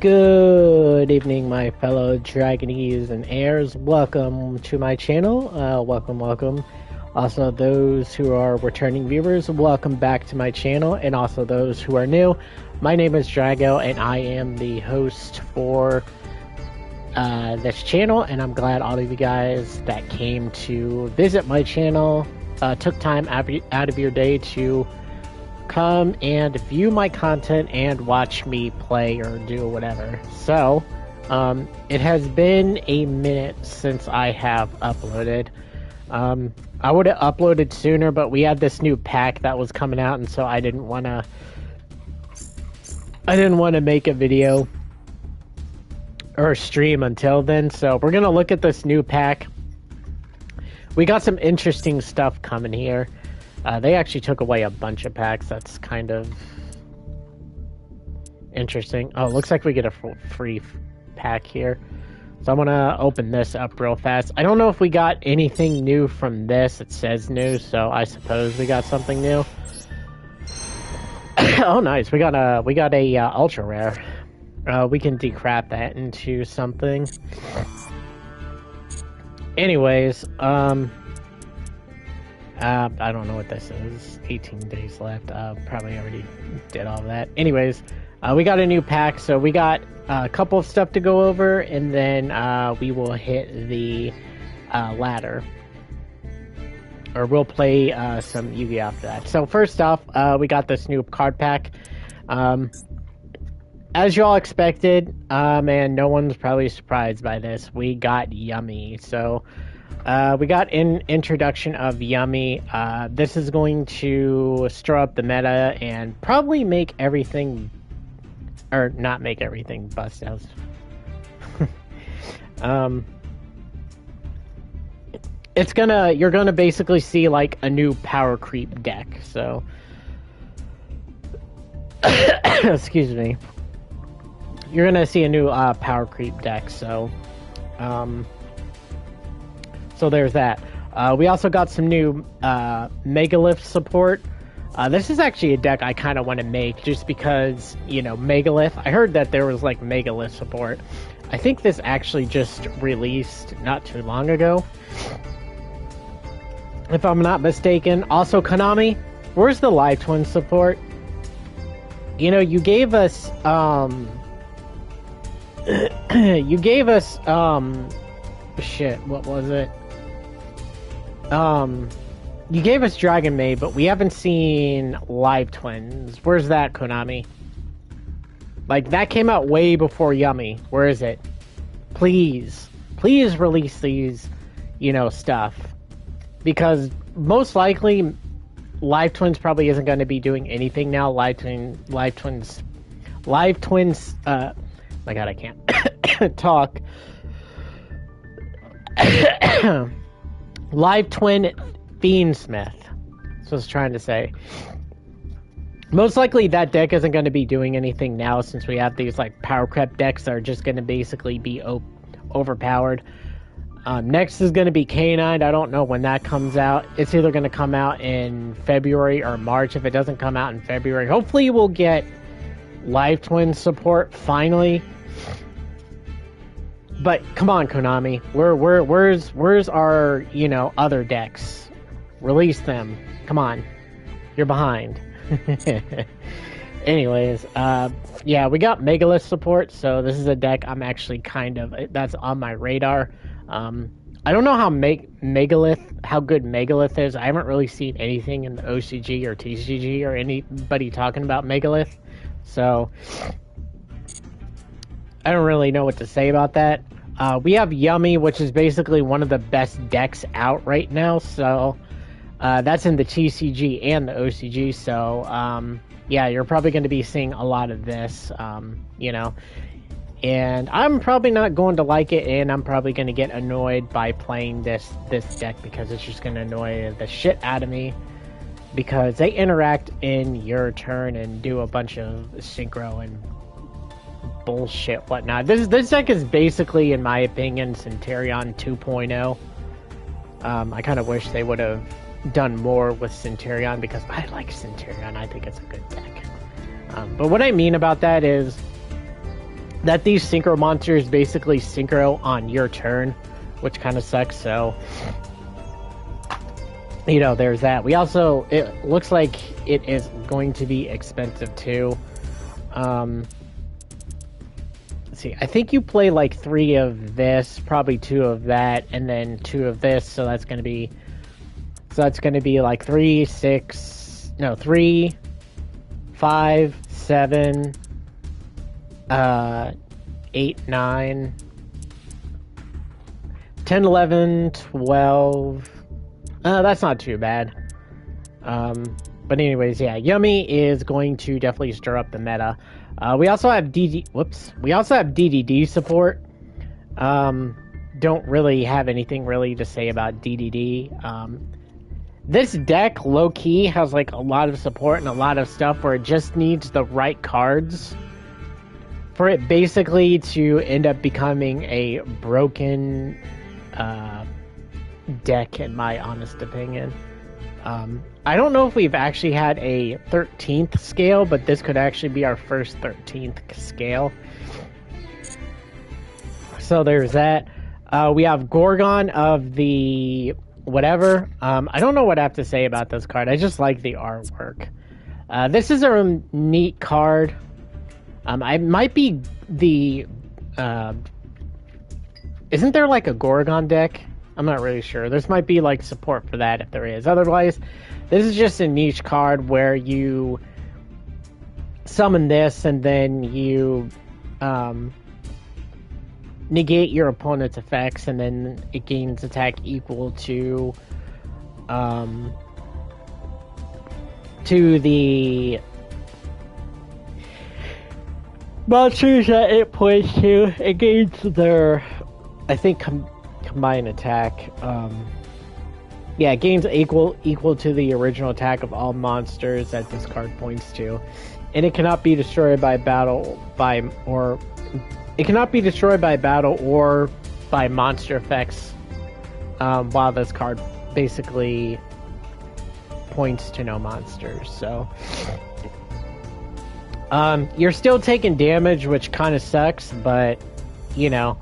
Good evening, my fellow Dragonese and heirs. Welcome to my channel. Welcome. Also, those who are returning viewers, welcome back to my channel. And also those who are new, my name is Drago, and I am the host for this channel. And I'm glad all of you guys that came to visit my channel took time out of your day to come and view my content and watch me play or do whatever. So, it has been a minute since I have uploaded. I would have uploaded sooner, but we had this new pack that was coming out, and so I didn't want to make a video or stream until then. So we're gonna look at this new pack. We got some interesting stuff coming here. They actually took away a bunch of packs. That's kind of interesting. Oh, it looks like we get a free pack here. So I'm gonna open this up real fast. I don't know if we got anything new from this. It says new, so I suppose we got something new. Oh, nice. We got a ultra rare. We can decrap that into something. Anyways, I don't know what this is. 18 days left. Probably already did all of that. Anyways, we got a new pack, so we got a couple of stuff to go over, and then we will hit the ladder. Or we'll play some Yu-Gi-Oh! After that. So first off, we got this new card pack. As y'all expected, and no one's probably surprised by this, we got Yummy. So we got an introduction of Yummy. This is going to stir up the meta and probably make everything, or not make everything, bust out. You're gonna basically see like a new power creep deck. So, excuse me. You're gonna see a new power creep deck. So, so there's that. We also got some new Megalith support. This is actually a deck I kind of want to make just because, you know, Megalith. I heard that there was like Megalith support. I think this actually just released not too long ago, if I'm not mistaken. Also, Konami, where's the Live Twin support? You know, you gave us shit, what was it? You gave us Dragon Maid, but we haven't seen Live Twins. Where's that, Konami? Like, that came out way before Yummy. Where is it? Please release these, you know, stuff. Because most likely, Live Twins probably isn't going to be doing anything now. Live Twins, my god, I can't talk. Live Twin Fiendsmith. That's what I was trying to say. Most likely that deck isn't going to be doing anything now, since we have these like power creep decks that are just going to basically be overpowered. Next is going to be K9. I don't know when that comes out. It's either going to come out in February or March. If it doesn't come out in February, hopefully we'll get Live Twin support finally. But come on, Konami, where's our, you know, other decks? Release them. Come on, you're behind. Anyways, yeah, we got Megalith support, so this is a deck I'm actually that's on my radar. I don't know how how good Megalith is. I haven't really seen anything in the OCG or TCG or anybody talking about Megalith, so I don't really know what to say about that. We have Yummy, which is basically one of the best decks out right now, so that's in the TCG and the OCG, so yeah, you're probably going to be seeing a lot of this, you know, and I'm probably not going to like it, and I'm probably going to get annoyed by playing this deck, because it's just going to annoy the shit out of me, because they interact in your turn and do a bunch of synchro and bullshit whatnot. This deck is basically, in my opinion, Centurion 2.0. I kind of wish they would have done more with Centurion, because I like Centurion. I think it's a good deck. But what I mean about that is that these synchro monsters basically synchro on your turn, which kind of sucks. So, you know, there's that. We also, it looks like it is going to be expensive too. Let's see, I think you play like 3 of this, probably 2 of that, and then 2 of this. So that's going to be like 3, 5, 7, 8, 9, 10, 11, 12. That's not too bad. But anyways, yeah, Yummy is going to definitely stir up the meta. We also have DDD support. Don't really have anything really to say about DDD. This deck, low-key, has like a lot of support and a lot of stuff where it just needs the right cards for it basically to end up becoming a broken deck, in my honest opinion. I don't know if we've actually had a 13th scale, but this could actually be our first 13th scale. So there's that. We have Gorgon of the whatever. I don't know what I have to say about this card. I just like the artwork. This is a neat card. I might be the... isn't there like a Gorgon deck? I'm not really sure. There might be like support for that if there is. Otherwise, this is just a niche card where you summon this and then you negate your opponent's effects, and then it gains attack equal to the monsters that it points to. It gains their, I think, combined attack. Yeah, it gains equal to the original attack of all monsters that this card points to, and it cannot be destroyed by battle by monster effects. While this card basically points to no monsters, so you're still taking damage, which kind of sucks, but you know.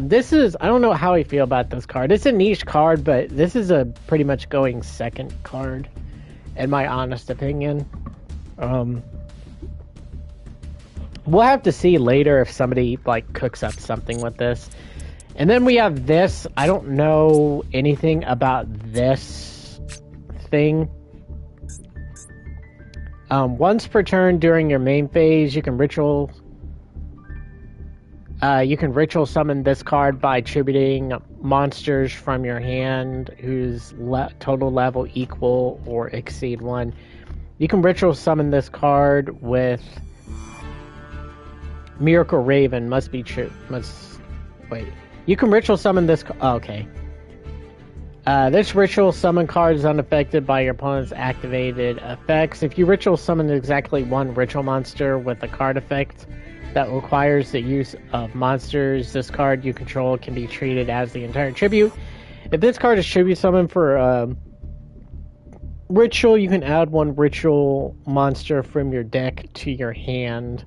This is, I don't know how I feel about this card. It's a niche card, but this is a pretty much going second card, in my honest opinion. We'll have to see later if somebody like cooks up something with this. And then we have this. I don't know anything about this thing. Once per turn during your main phase, you can ritual summon this card by attributing monsters from your hand whose total level equal or exceed 1. You can ritual summon this card with Miracle Raven. You can ritual summon this. Okay. This ritual summon card is unaffected by your opponent's activated effects. If you ritual summon exactly 1 ritual monster with a card effect that requires the use of monsters, this card you control can be treated as the entire tribute. If this card is tribute summoned for ritual, you can add 1 ritual monster from your deck to your hand.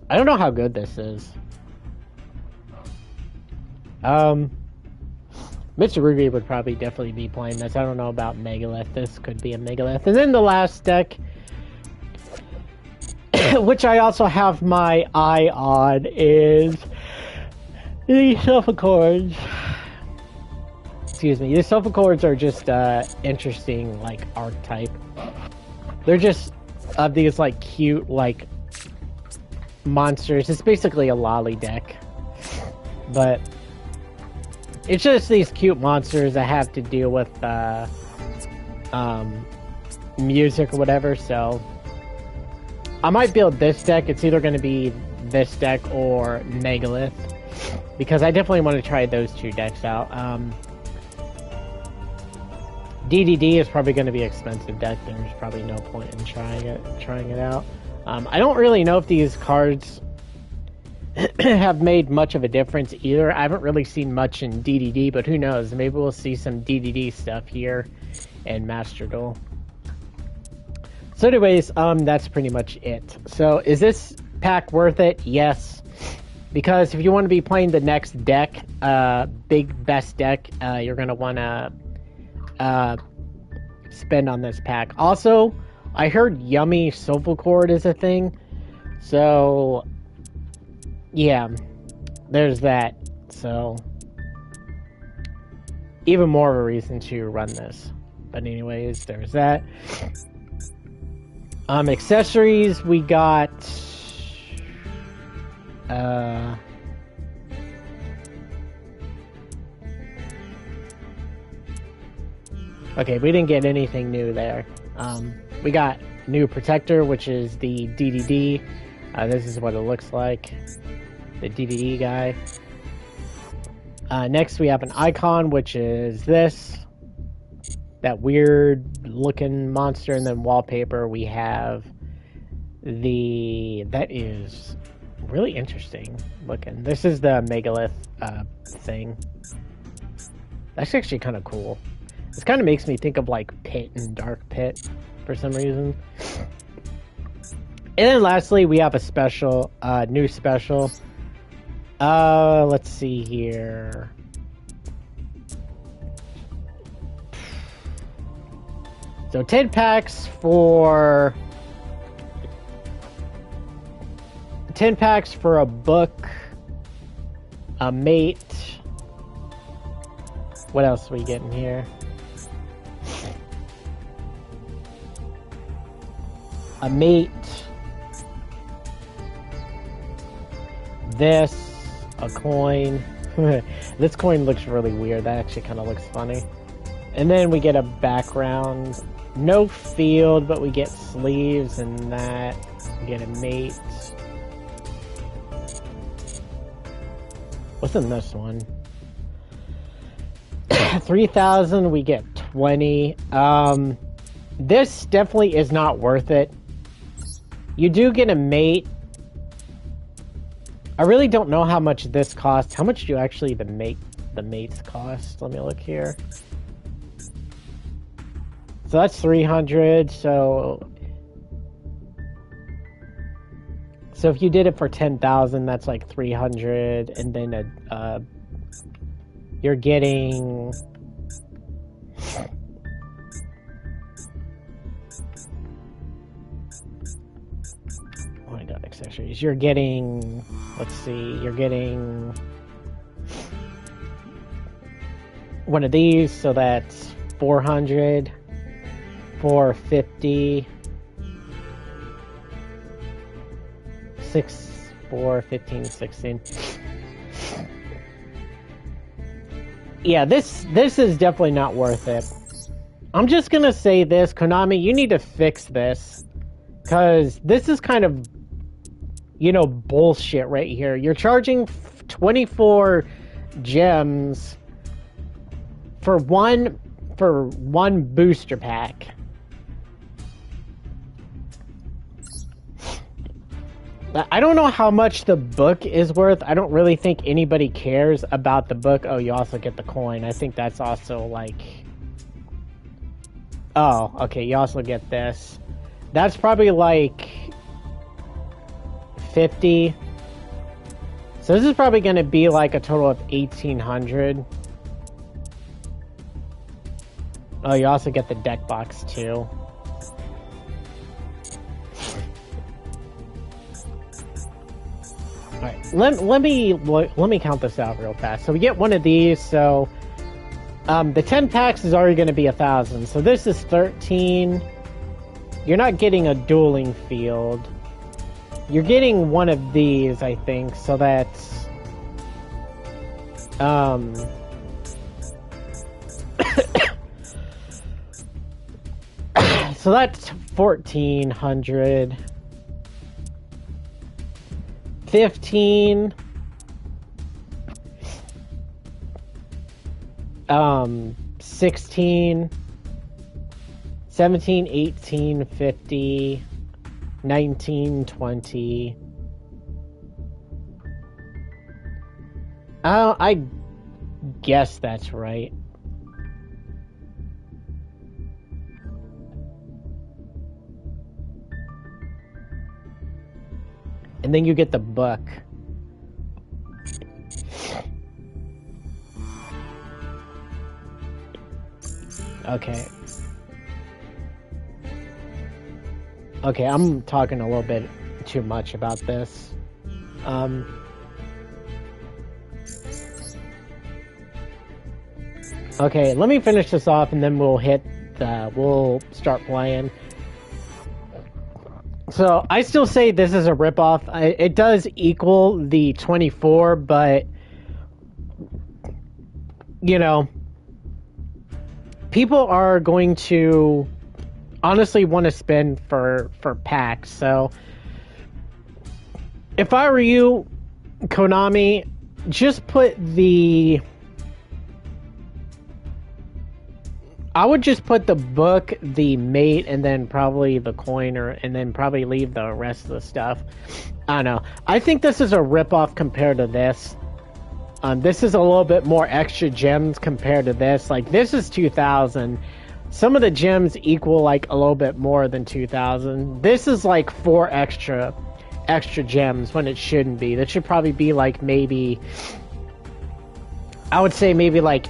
I don't know how good this is. Mr. Ruby would probably definitely be playing this. I don't know about Megalith. This could be a Megalith. And then the last deck, which I also have my eye on, is the Sulfur. Excuse me. The Sulfur are just interesting, like, archetype. They're just of these, like, cute, like, monsters. It's basically a lolly deck. But it's just these cute monsters that have to deal with music or whatever, so I might build this deck. It's either going to be this deck or Megalith, because I definitely want to try those 2 decks out. DDD is probably going to be an expensive deck. There's probably no point in trying it out. I don't really know if these cards have made much of a difference either. I haven't really seen much in DDD, but who knows? Maybe we'll see some DDD stuff here and Master Duel. So anyways, that's pretty much it. So is this pack worth it? Yes. Because if you want to be playing the next deck, big best deck, you're going to want to spend on this pack. Also, I heard Yummy Soulful Cord is a thing. So, yeah, there's that. So, even more of a reason to run this. But anyways, there's that. Accessories, we got okay, we didn't get anything new there. We got new protector, which is the DDD. This is what it looks like, the DDD guy. Next we have an icon, which is this, that weird looking monster, and then wallpaper we have that is really interesting looking. This is the megalith thing. That's actually kind of cool. This kind of makes me think of like Pit and Dark Pit for some reason. And then lastly we have a special, new special. Let's see here. So 10 packs for a book, a mate. What else are we getting here? A mate. This, a coin. This coin looks really weird. That actually kind of looks funny. And then we get a background. No field, but we get sleeves and that. We get a mate. What's in this one? 3,000, we get 20. This definitely is not worth it. You do get a mate. I really don't know how much this costs. How much do actually the mates cost? Let me look here. So that's 300. So if you did it for 10,000, that's like 300, and then you're getting oh my god, accessories. You're getting, let's see, you're getting one of these, so that's 400, 450, 6, 4, 15, 16. Yeah, this is definitely not worth it. I'm just gonna say this, Konami, you need to fix this, because this is kind of, you know, bullshit right here. You're charging 24 gems for one booster pack. I don't know how much the book is worth. I don't really think anybody cares about the book. Oh, you also get the coin. I think that's also like... Oh, okay, you also get this. That's probably like 50. So this is probably going to be like a total of 1,800. Oh, you also get the deck box too. Alright, let me count this out real fast. So we get one of these, so the 10 packs is already going to be 1,000. So this is 13. You're not getting a dueling field. You're getting one of these, I think, so that's so that's 1,400. 15, 16, 17, 18, 50, 19, 20. I guess that's right. And then you get the book. Okay. Okay, I'm talking a little bit too much about this. Okay, let me finish this off and then we'll start playing. So, I still say this is a ripoff. It does equal the 24, but, you know, people are going to honestly want to spend for packs. So, if I were you, Konami, just put the... I would just put the book, the mate, and then probably the coin, and then probably leave the rest of the stuff. I don't know. I think this is a ripoff compared to this. This is a little bit more extra gems compared to this. Like, this is 2,000. Some of the gems equal, like, a little bit more than 2,000. This is, like, 4 extra gems when it shouldn't be. That should probably be, like, maybe... I would say maybe, like,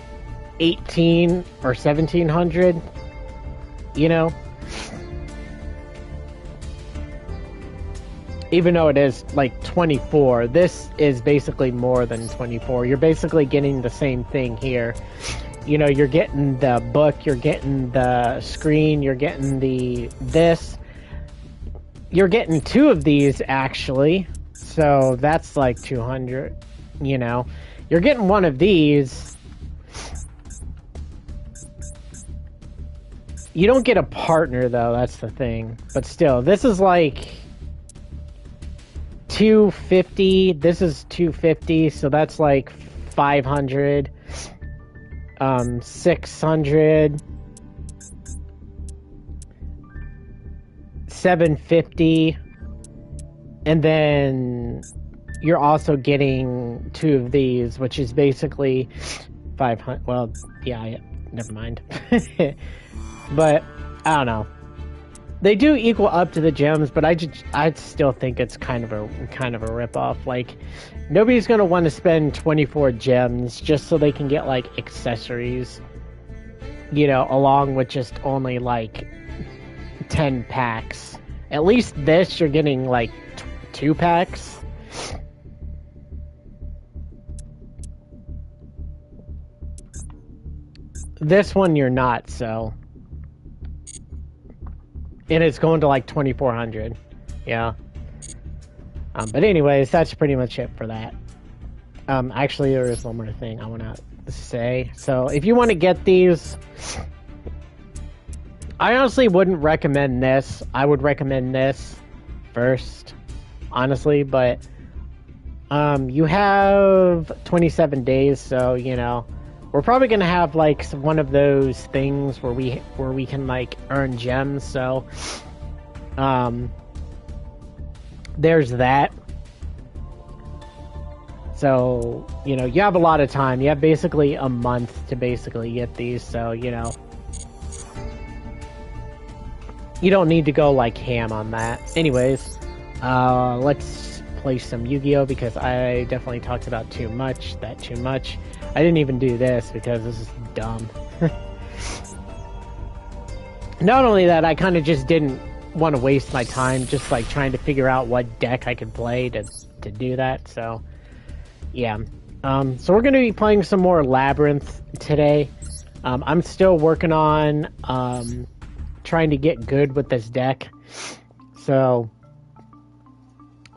18 or 1,700, you know? Even though it is like 24, this is basically more than 24. You're basically getting the same thing here. You know, you're getting the book, you're getting the screen, you're getting this. You're getting 2 of these, actually. So that's like 200, you know? You're getting 1 of these. You don't get a partner, though, that's the thing. But still, this is like 250. This is 250, so that's like 500. 600. 750. And then you're also getting 2 of these, which is basically 500. Well, yeah, never mind. But I don't know. They do equal up to the gems, but I still think it's kind of a ripoff. Like, nobody's gonna want to spend 24 gems just so they can get like accessories, you know, along with just only like 10 packs. At least this, you're getting like 2 packs. This one you're not, so. And it's going to like 2,400. Yeah. But anyways, that's pretty much it for that. Actually, there is one more thing I want to say. So, if you want to get these, I honestly wouldn't recommend this. I would recommend this first, honestly. But you have 27 days, so, you know, we're probably gonna have like one of those things where we can like earn gems. So, there's that. So, you know, you have a lot of time. You have basically a month to basically get these. So, you know, you don't need to go like ham on that. Anyways, let's play some Yu-Gi-Oh, because I definitely talked about too much. I didn't even do this because this is dumb. Not only that, I kind of just didn't want to waste my time just like trying to figure out what deck I could play to do that. So, yeah. So we're going to be playing some more Labyrinth today. I'm still working on trying to get good with this deck. So,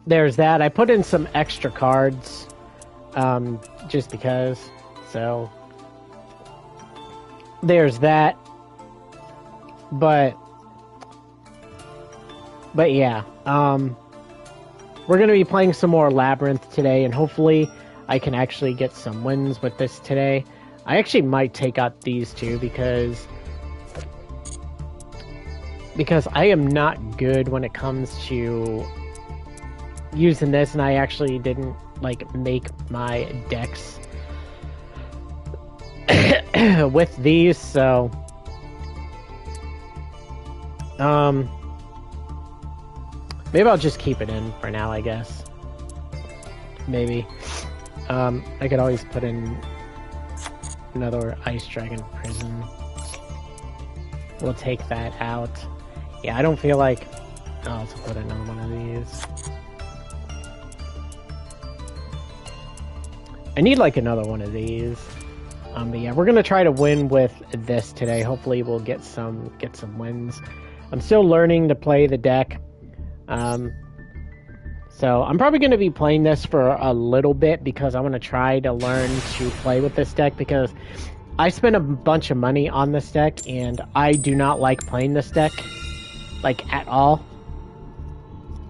there's that. I put in some extra cards just because. So, there's that. But yeah, we're going to be playing some more Labyrinth today, and hopefully I can actually get some wins with this today. I actually might take out these two because I am not good when it comes to using this, and I actually didn't like make my decks with these, so maybe I'll just keep it in for now, I guess. maybe. I could always put in another Ice Dragon Prison. We'll take that out. Yeah, I don't feel like... Oh, let's put another one of these. I need like another one of these. But yeah, we're gonna try to win with this today. Hopefully we'll get some wins. I'm still learning to play the deck. So I'm probably going to be playing this for a little bit because I want to try to learn to play with this deck because I spent a bunch of money on this deck and I do not like playing this deck, like at all.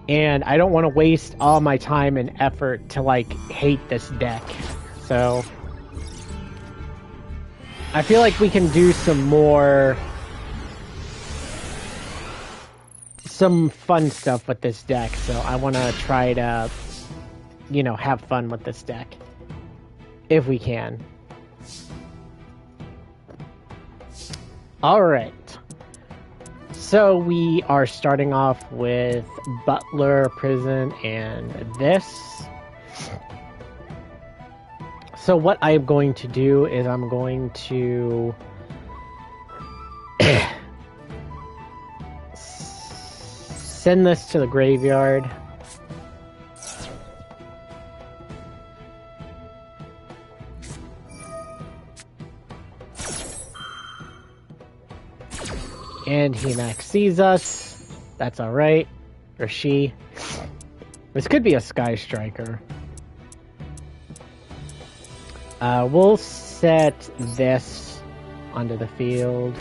And I don't want to waste all my time and effort to like hate this deck. So I feel like we can do some fun stuff with this deck, so I want to try to, you know, have fun with this deck. If we can. Alright. So we are starting off with Butler, Prison, and this. So what I'm going to do is I'm going to... send this to the graveyard. And he max sees us. That's alright. Or she. This could be a Sky Striker. We'll set this onto the field.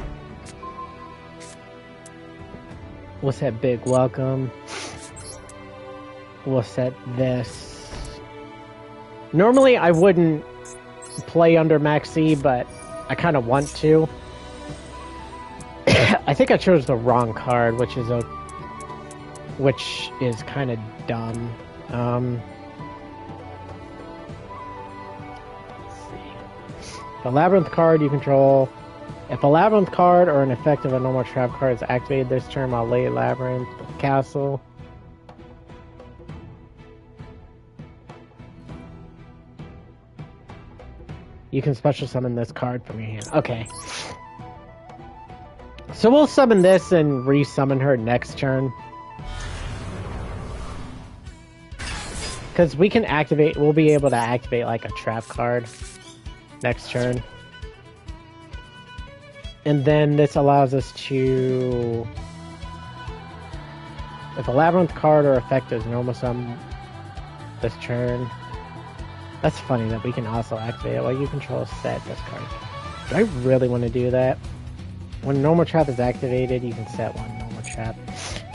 We'll set Big Welcome. We'll set this. Normally I wouldn't play under Maxi, but I kind of want to. I think I chose the wrong card, which is kind of dumb. Let's see. The Labyrinth card you control. If a Labyrinth card or an effect of a normal trap card is activated this turn, I'll lay Labyrinth with the castle. You can special summon this card from your hand. Okay. So we'll summon this and re-summon her next turn. Because we can activate, we'll be able to activate like a trap card next turn. And then this allows us to... If a Labyrinth card or effect is normal summon this turn. That's funny that we can also activate it while you control set this card. Do I really want to do that? When normal trap is activated, you can set one normal trap.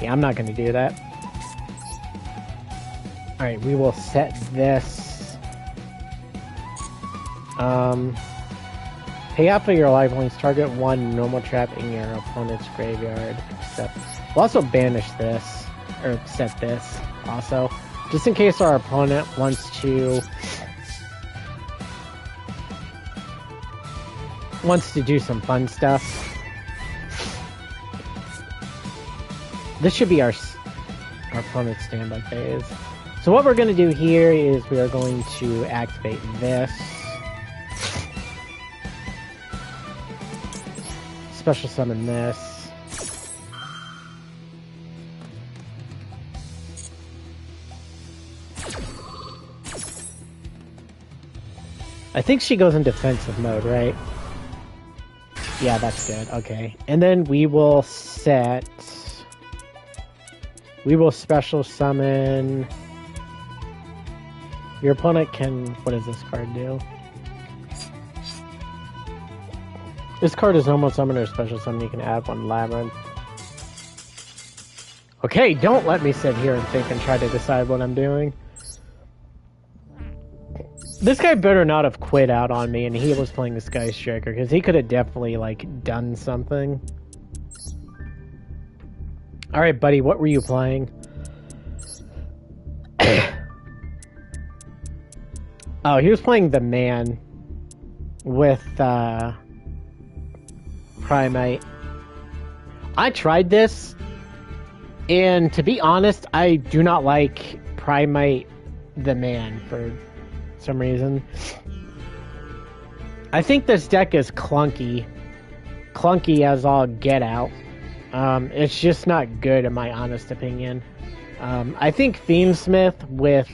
Yeah, I'm not going to do that. Alright, we will set this. Pay out for your life points. Target one normal trap in your opponent's graveyard. We'll also banish this. Or set this also. Just in case our opponent wants to do some fun stuff. This should be our opponent's standby phase. So what we're going to do here is we are going to activate this. Special summon this. I think she goes in defensive mode, right? Yeah, that's good. Okay. And then we will set... We will special summon... Your opponent can... What does this card do? This card is normal summon or special summon. You can add one Labyrinth. Okay, don't let me sit here and think and try to decide what I'm doing. This guy better not have quit out on me and he was playing the Sky Striker, because he could have definitely, like, done something. Alright, buddy, what were you playing? Oh, he was playing the man with, Primate. I tried this, and to be honest, I do not like Primate the man for some reason. I think this deck is clunky. Clunky as all get out. It's just not good in my honest opinion. I think Themesmith with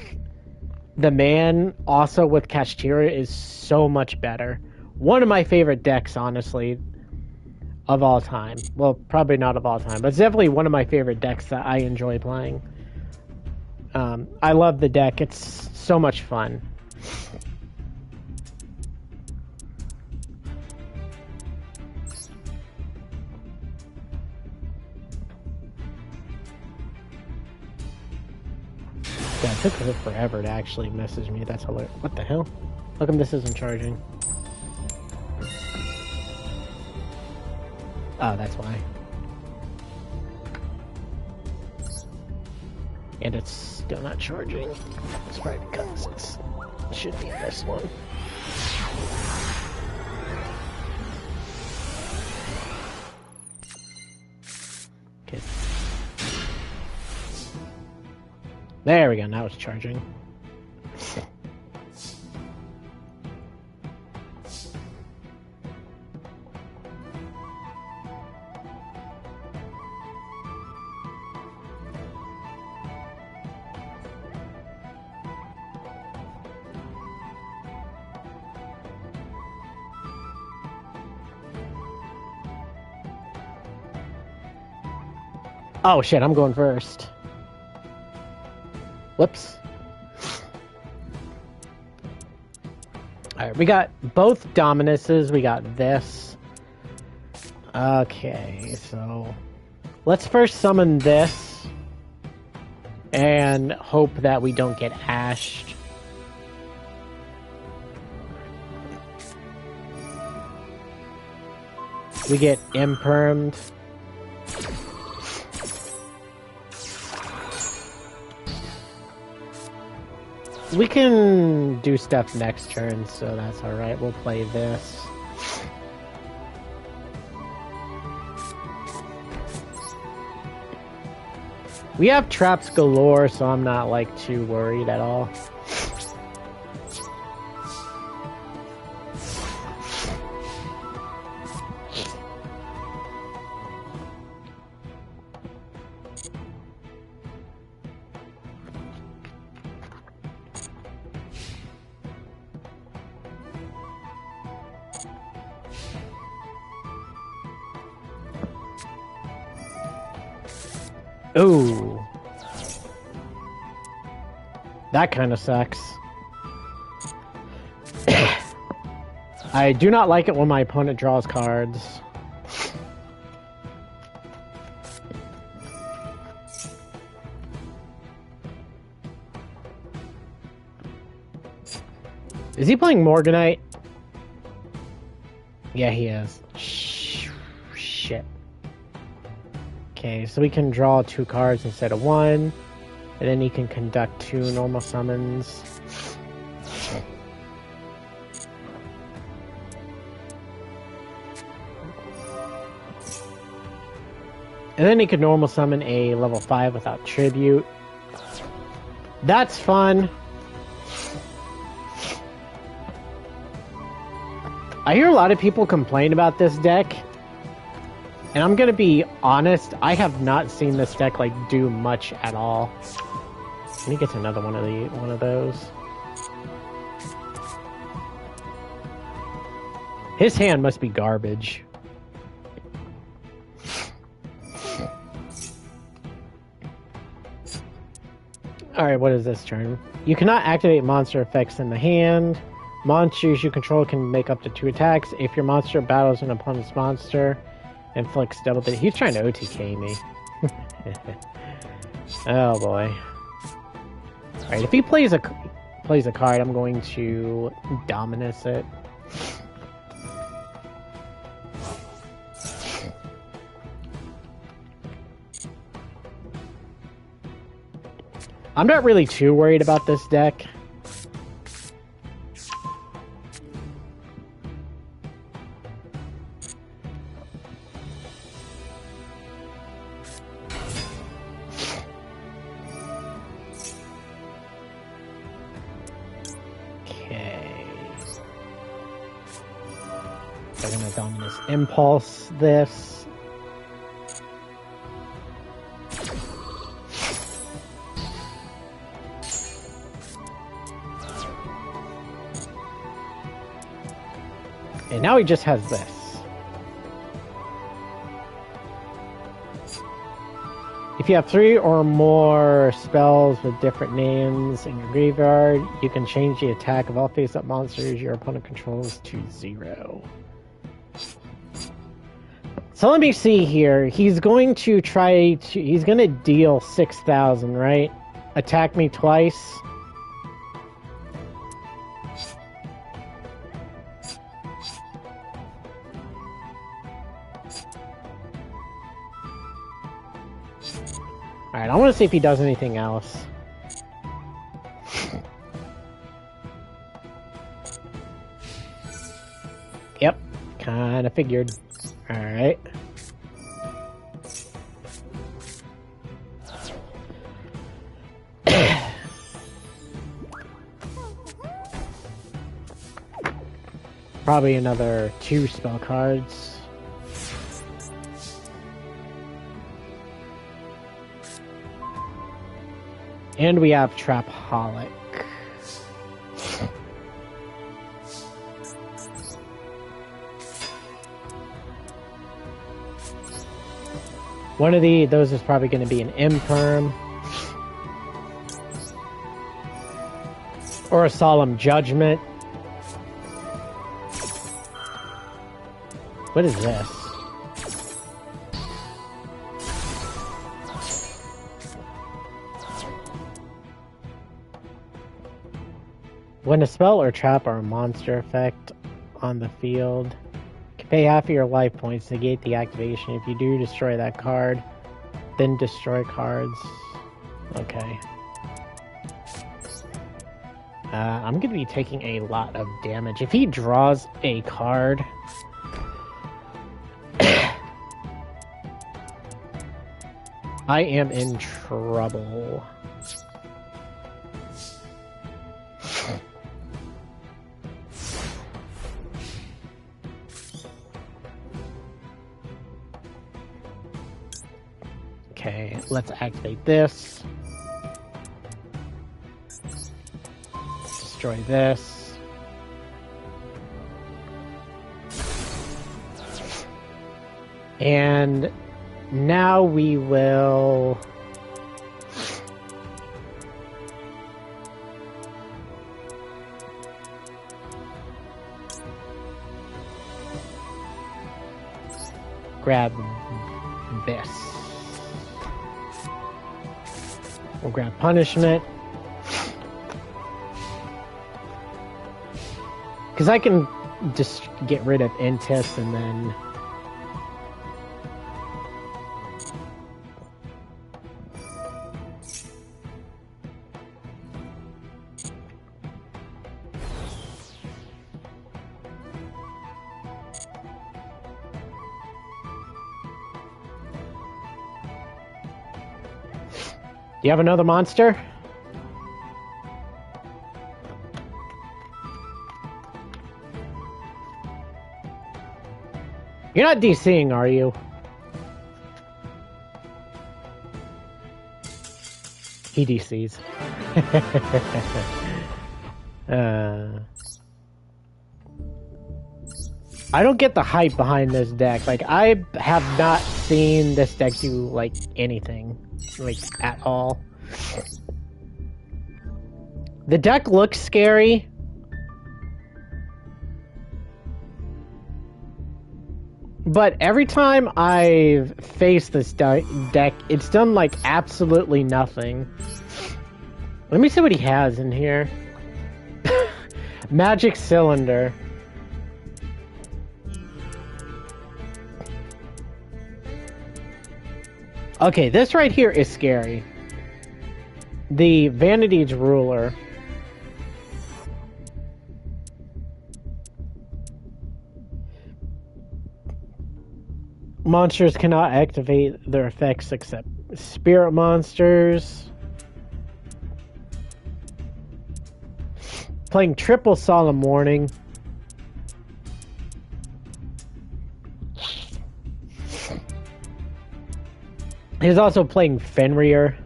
the man, also with Kashtira, is so much better. One of my favorite decks, honestly, of all time. Well, probably not of all time, but it's definitely one of my favorite decks that I enjoy playing. I love the deck. It's so much fun. Yeah, it took her forever to actually message me. That's hilarious. What the hell? How come this isn't charging? Oh, that's why. And it's still not charging. It's probably because it should be this one. Okay. There we go, now it's charging. Oh shit, I'm going first. Whoops. Alright, we got both Dominuses. We got this. Okay, so let's first summon this and hope that we don't get ashed. We get impermed. We can do stuff next turn, so that's alright. We'll play this. We have traps galore, so I'm not, like, too worried at all. Ooh. That kind of sucks. I do not like it when my opponent draws cards. Is he playing Morganite? Yeah, he is. Shit. Okay, so we can draw 2 cards instead of 1, and then he can conduct 2 normal summons. And then he could normal summon a level 5 without tribute. That's fun. I hear a lot of people complain about this deck. And I'm gonna be honest, I have not seen this deck like do much at all. Let me get to another one of those. His hand must be garbage. Alright, what is this turn? You cannot activate monster effects in the hand. Monsters you control can make up to 2 attacks. If your monster battles an opponent's monster, inflicts double damage. He's trying to OTK me. Oh boy. Alright, if he plays a card, I'm going to Dominus it. I'm not really too worried about this deck. We're gonna Dominus Impulse this. And now he just has this. If you have 3 or more spells with different names in your graveyard, you can change the attack of all face-up monsters your opponent controls to 0. So let me see here. He's going to he's going to deal 6,000, right? Attack me twice. Alright, I want to see if he does anything else. Yep, kind of figured. Alright. Probably another 2 spell cards. And we have Trapaholic. One of those is probably going to be an Imperm. Or a Solemn Judgment. What is this? When a spell or trap or a monster effect on the field, you can pay half of your life points to negate the activation. If you do destroy that card, then destroy cards. Okay. I'm going to be taking a lot of damage. If he draws a card... I am in trouble. Okay, let's activate this. Destroy this. And now we will... grab this. We'll grab Punishment. Because I can just get rid of Intis and then... Do you have another monster? You're not DCing, are you? He DCs. I don't get the hype behind this deck. Like, I have not seen this deck do, like, anything. Like, at all. The deck looks scary. But every time I've faced this deck, it's done, like, absolutely nothing. Let me see what he has in here. Magic Cylinder. Okay, this right here is scary. The Vanity's Ruler. Monsters cannot activate their effects except spirit monsters. Playing triple Solemn Warning. He's also playing Fenrir.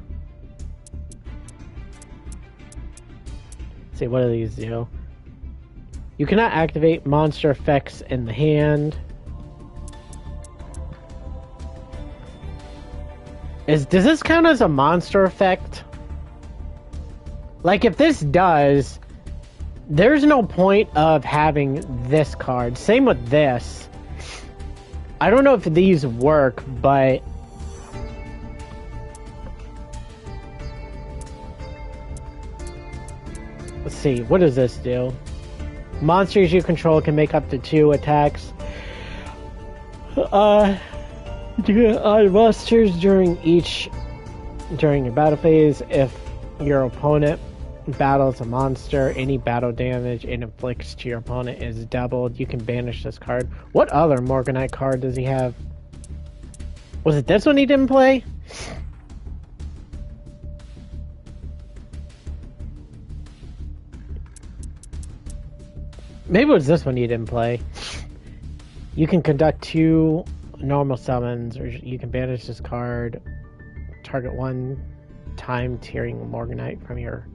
Let's see, what do these do? You cannot activate monster effects in the hand. Does this count as a monster effect? Like, if this does, there's no point of having this card. Same with this. I don't know if these work, but... Let's see, what does this do? Monsters you control can make up to 2 attacks. On monsters during your battle phase, if your opponent battles a monster, any battle damage it inflicts to your opponent is doubled. You can banish this card. What other Morganite card does he have? Was it this one he didn't play? Maybe it was this one he didn't play. You can conduct 2 normal summons, or you can banish this card. Target 1 time tearing Morganite from your...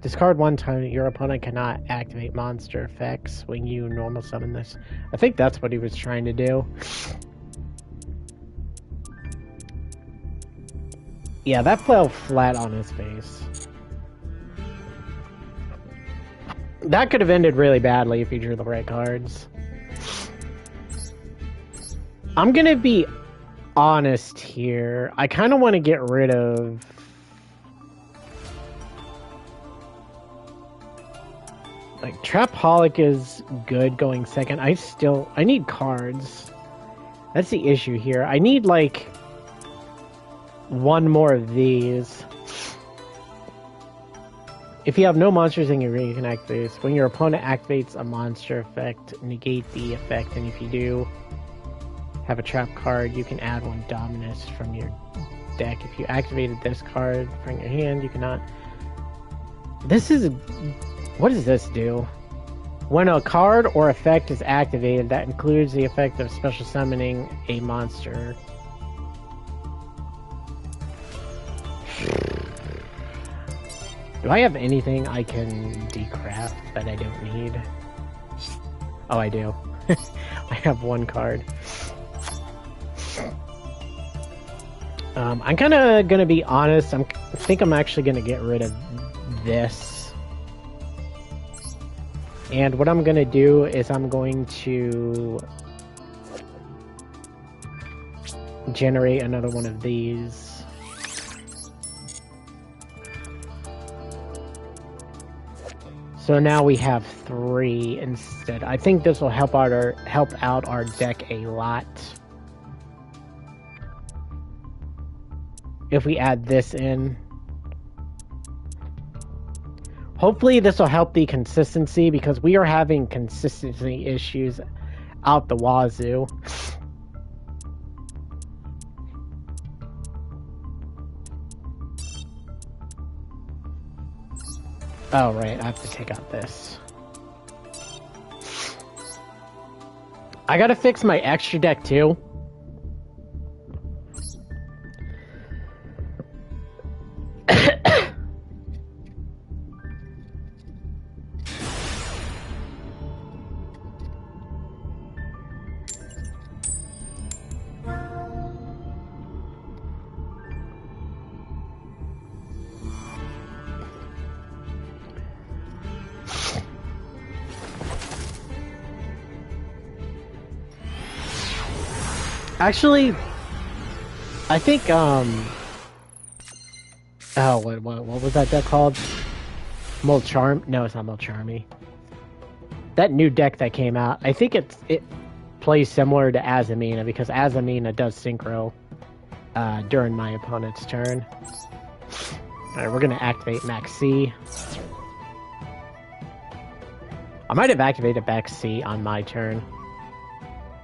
Discard 1 time. Your opponent cannot activate monster effects when you normal summon this. I think that's what he was trying to do. Yeah, that fell flat on his face. That could have ended really badly if he drew the right cards. I'm gonna be honest here. I kind of want to get rid of... Like, Trapaholic is good going second. I need cards. That's the issue here. I need, like, 1 more of these. If you have no monsters in your ring, you can activate this. When your opponent activates a monster effect, negate the effect, and if you do have a trap card, you can add 1 Dominus from your deck. If you activated this card from your hand, you cannot... This is... What does this do? When a card or effect is activated, that includes the effect of special summoning a monster. Do I have anything I can decraft that I don't need? Oh, I do. I have 1 card. I'm kind of gonna be honest. I think I'm actually gonna get rid of this. And what I'm gonna do is I'm going to generate another one of these. So now we have 3 instead. I think this will help out our deck a lot. If we add this in. Hopefully this will help the consistency, because we are having consistency issues out the wazoo. Oh, right, I have to take out this. I gotta fix my extra deck, too. Actually, I think, oh, what was that deck called? Molcharm? No, it's not Molcharmy. That new deck that came out, I think it plays similar to Azamina, because Azamina does synchro during my opponent's turn. Alright, we're gonna activate Max C. I might have activated Max C on my turn,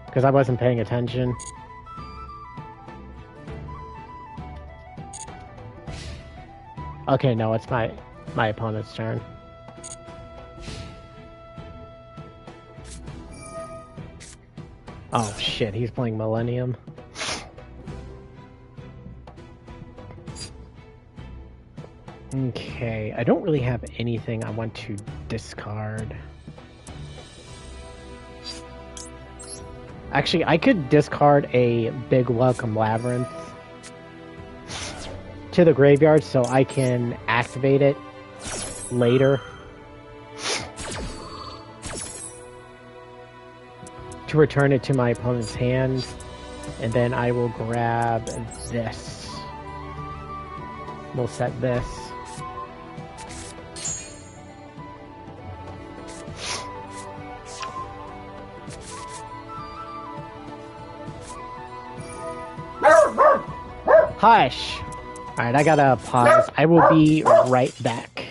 because I wasn't paying attention. Okay, no, it's my opponent's turn. Oh shit, he's playing Millennium. Okay, I don't really have anything I want to discard. Actually, I could discard a Big Welcome Labyrinth to the graveyard so I can activate it later to return it to my opponent's hand, and then I will grab this. We'll set this. Hush! Alright, I gotta pause. I will be right back.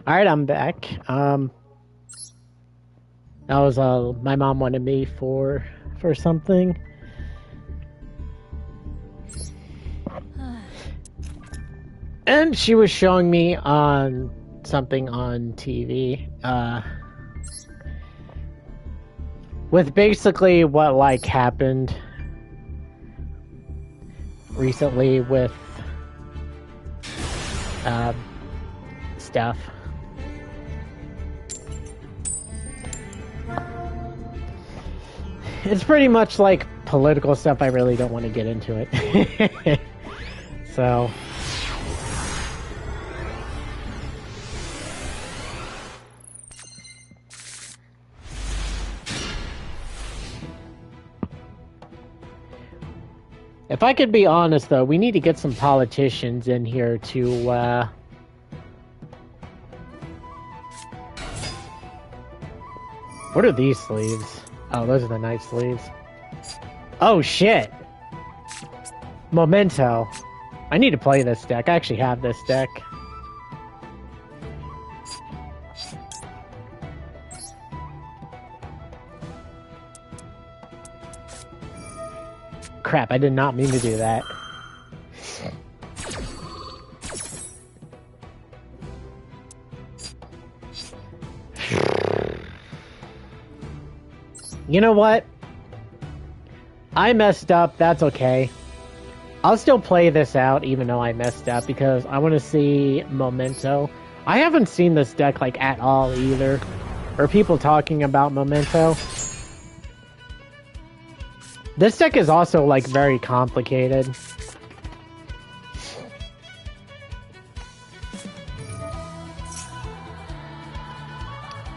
Alright, I'm back. That was my mom wanted me for something. And she was showing me on something on TV. With basically what like happened recently with stuff. It's pretty much like political stuff. I really don't want to get into it. So if I could be honest, though, we need to get some politicians in here to, what are these sleeves? Oh, those are the nice sleeves. Oh, shit! Memento. I need to play this deck. I actually have this deck. Crap, I did not mean to do that. You know what? I messed up, that's okay. I'll still play this out even though I messed up because I want to see Memento. I haven't seen this deck like at all either. Or people talking about Memento. This deck is also like very complicated.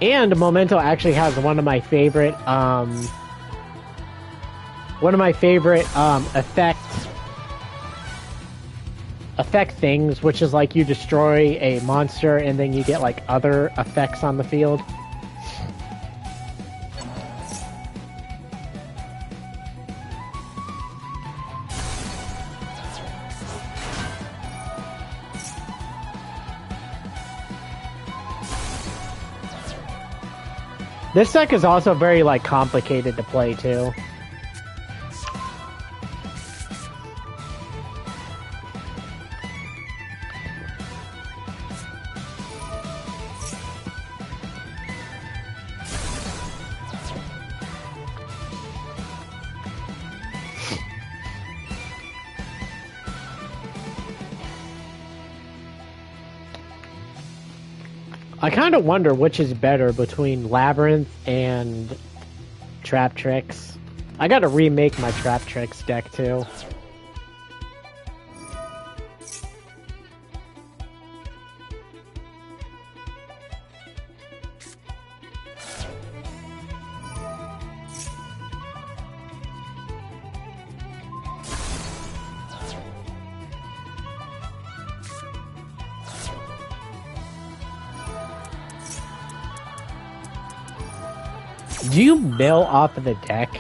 And Memento actually has one of my favorite effect things, which is like you destroy a monster and then you get like other effects on the field. This deck is also very, like, complicated to play, too. I kind of wonder which is better between Labyrinth and Trap Tricks. I gotta remake my Trap Tricks deck too. Do you mill off of the deck?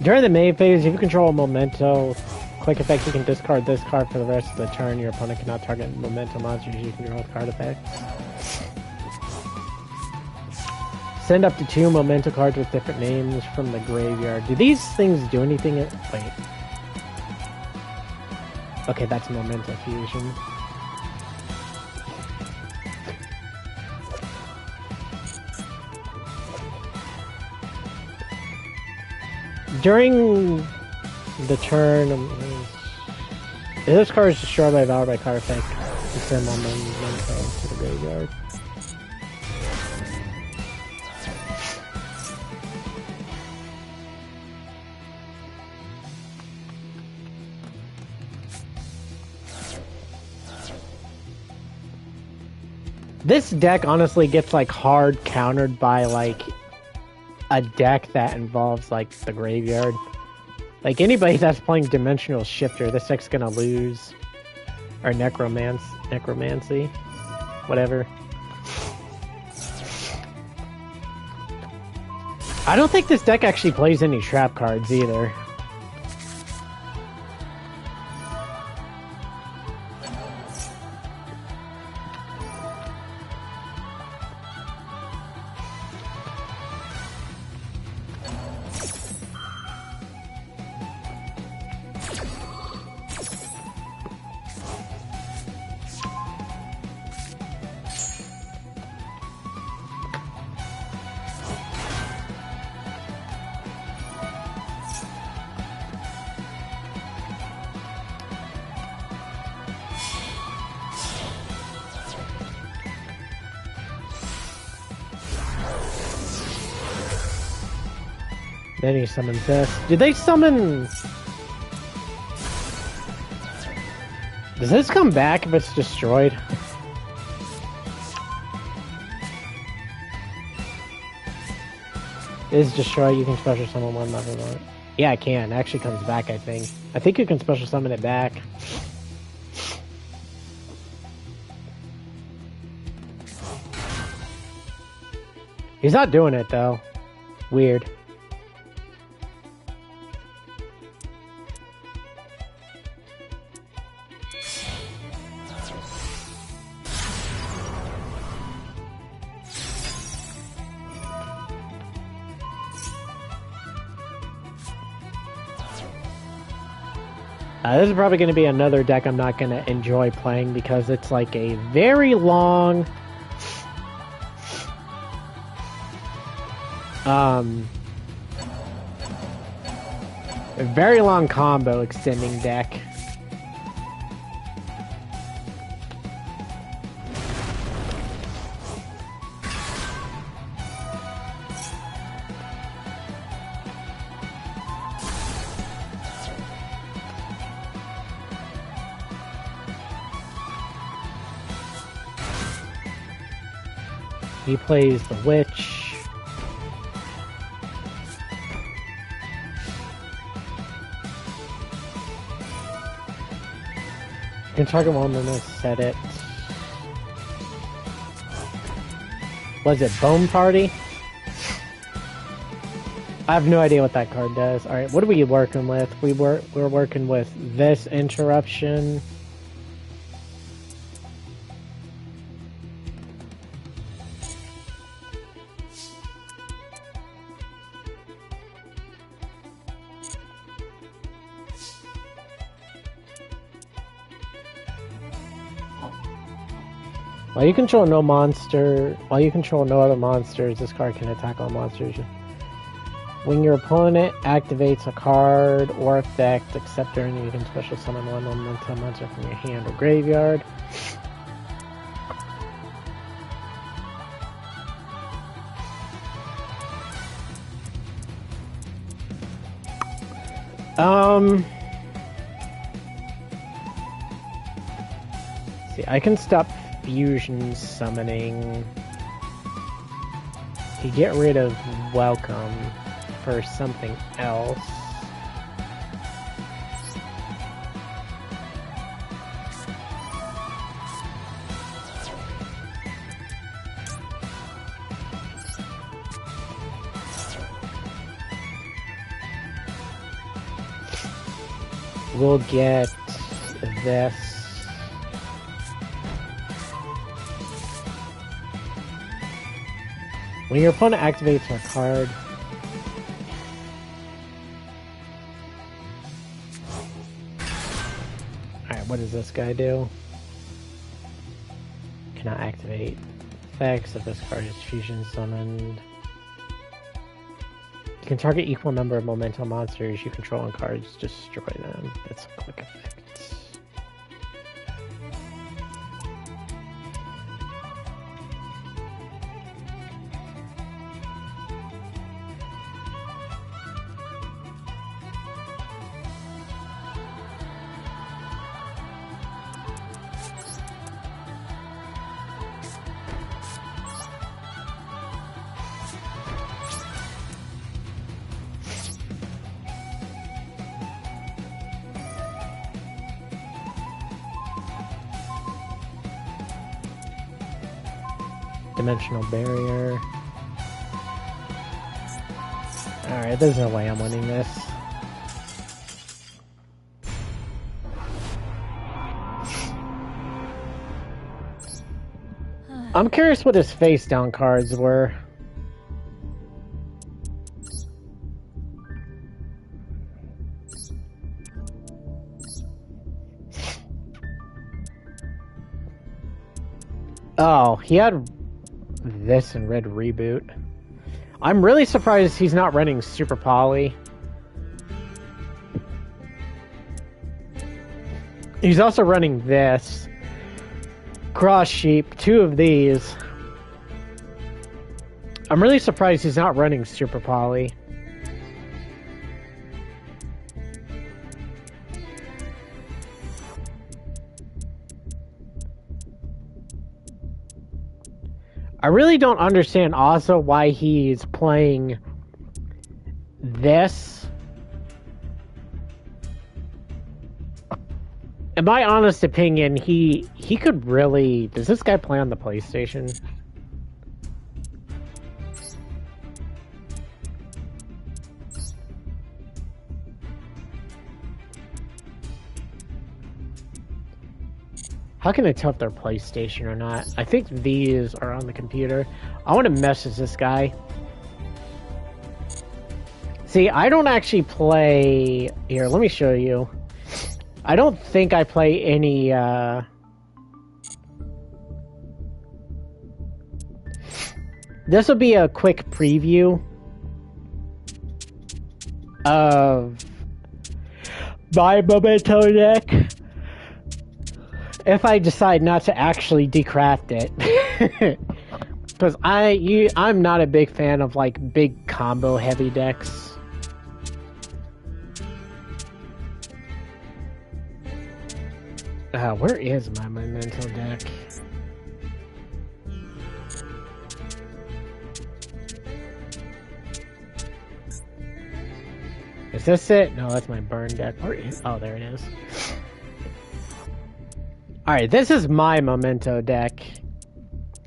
During the main phase, if you control a Memento, click effect, you can discard this card for the rest of the turn. Your opponent cannot target Memento monsters you control with card effects. Send up to 2 Memento cards with different names from the graveyard. Do these things do anything? Wait. Okay, that's Memento Fusion. During the turn, if this card is destroyed by Valor by card effect, you send Memento to the graveyard. This deck honestly gets like hard countered by like a deck that involves like the graveyard. Like anybody that's playing Dimensional Shifter, this deck's gonna lose. Or Necromancy. Whatever. I don't think this deck actually plays any trap cards either. Then he summons this. Did they summon... Does this come back if it's destroyed? It is destroyed, you can special summon one level one. Yeah, I can. It actually comes back, I think. I think you can special summon it back. He's not doing it, though. Weird. This is probably going to be another deck I'm not going to enjoy playing because it's like a very long... a very long combo extending deck. He plays the Witch. You can target one and then set it. Was it Bone Party? I have no idea what that card does. Alright, what are we working with? We're working with this interruption. While you control no other monsters, this card can attack all monsters. When your opponent activates a card or effect, except during you can special summon one elemental monster from your hand or graveyard. See, I can stop fusion summoning to get rid of welcome for something else. We'll get this. When your opponent activates a card, alright, what does this guy do? Cannot activate effects if this card is fusion summoned. You can target equal number of momental monsters you control on cards, destroy them. That's a quick effect. Dimensional barrier. Alright, there's no way I'm winning this. I'm curious what his face down cards were. Oh, he had this in Red Reboot. I'm really surprised he's not running Super Poly. He's also running this. Cross Sheep, 2 of these. I'm really surprised he's not running Super Poly. really don't understand also why he's playing this. In my honest opinion, he could really... Does this guy play on the PlayStation? How can I tell if they're PlayStation or not? I think these are on the computer. I want to message this guy. See, I don't actually play... Here, let me show you. I don't think I play any, This will be a quick preview of my Memento deck. If I decide not to actually decraft it. Because I'm not a big fan of, like, big combo heavy decks. Where is my Memento deck? Is this it? No, that's my burn deck. Where is... Oh, there it is. Alright, this is my Memento deck.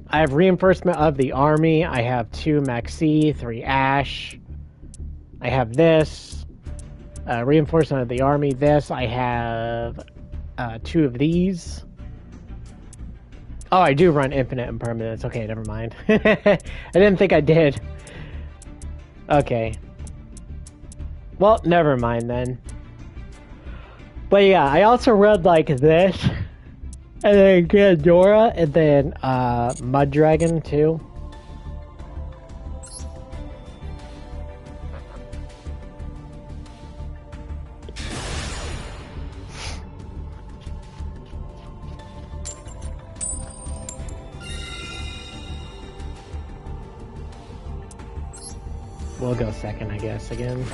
I have Reinforcement of the Army. I have 2 Maxi, 3 Ash. I have this. Reinforcement of the Army. This. I have 2 of these. Oh, I do run Infinite Impermanence. Okay, never mind. I didn't think I did. Okay. Well, never mind then. But yeah, I also run like this. And then Gandora, and then Mud Dragon too. We'll go second, I guess, again.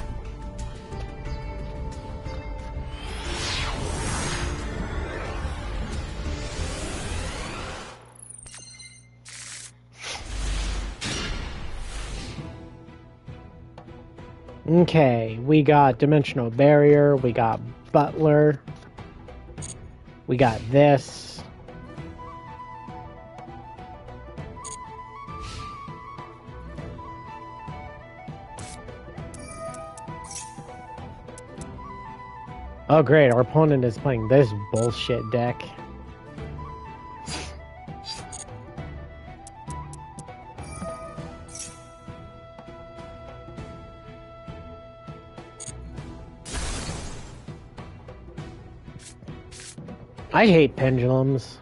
Okay, we got Dimensional Barrier, we got Butler, we got this. Oh great, our opponent is playing this bullshit deck. I hate pendulums.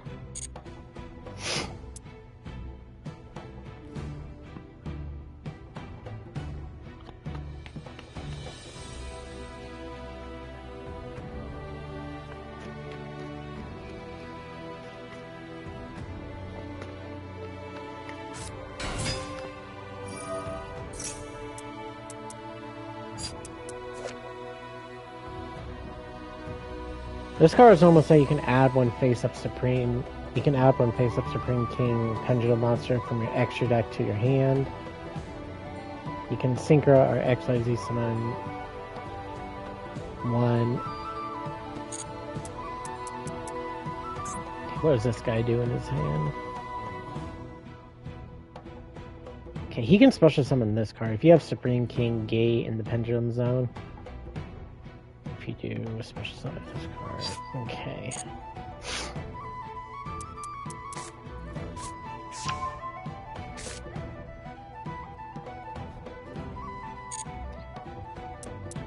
This card is almost like you can add one face-up Supreme. You can add one face-up Supreme King Pendulum Monster from your extra deck to your hand. You can Synchro or XYZ summon one. What does this guy do in his hand? Okay, he can special summon this card. If you have Supreme King Gate in the Pendulum Zone. If you do, special summon this card. Okay.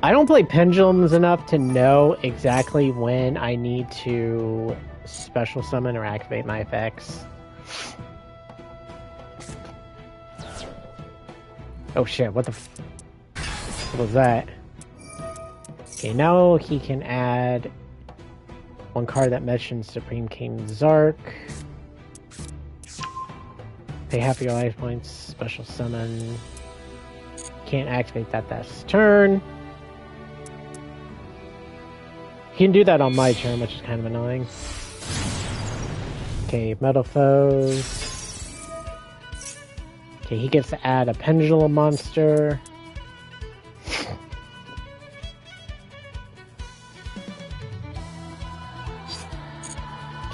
I don't play pendulums enough to know exactly when I need to special summon or activate my effects. Oh shit, what the what was that? Okay, now he can add one card that mentions Supreme King Zark. Pay half of your life points, special summon. Can't activate that this turn. He can do that on my turn, which is kind of annoying. Okay, Metal Foes. Okay, he gets to add a pendulum monster.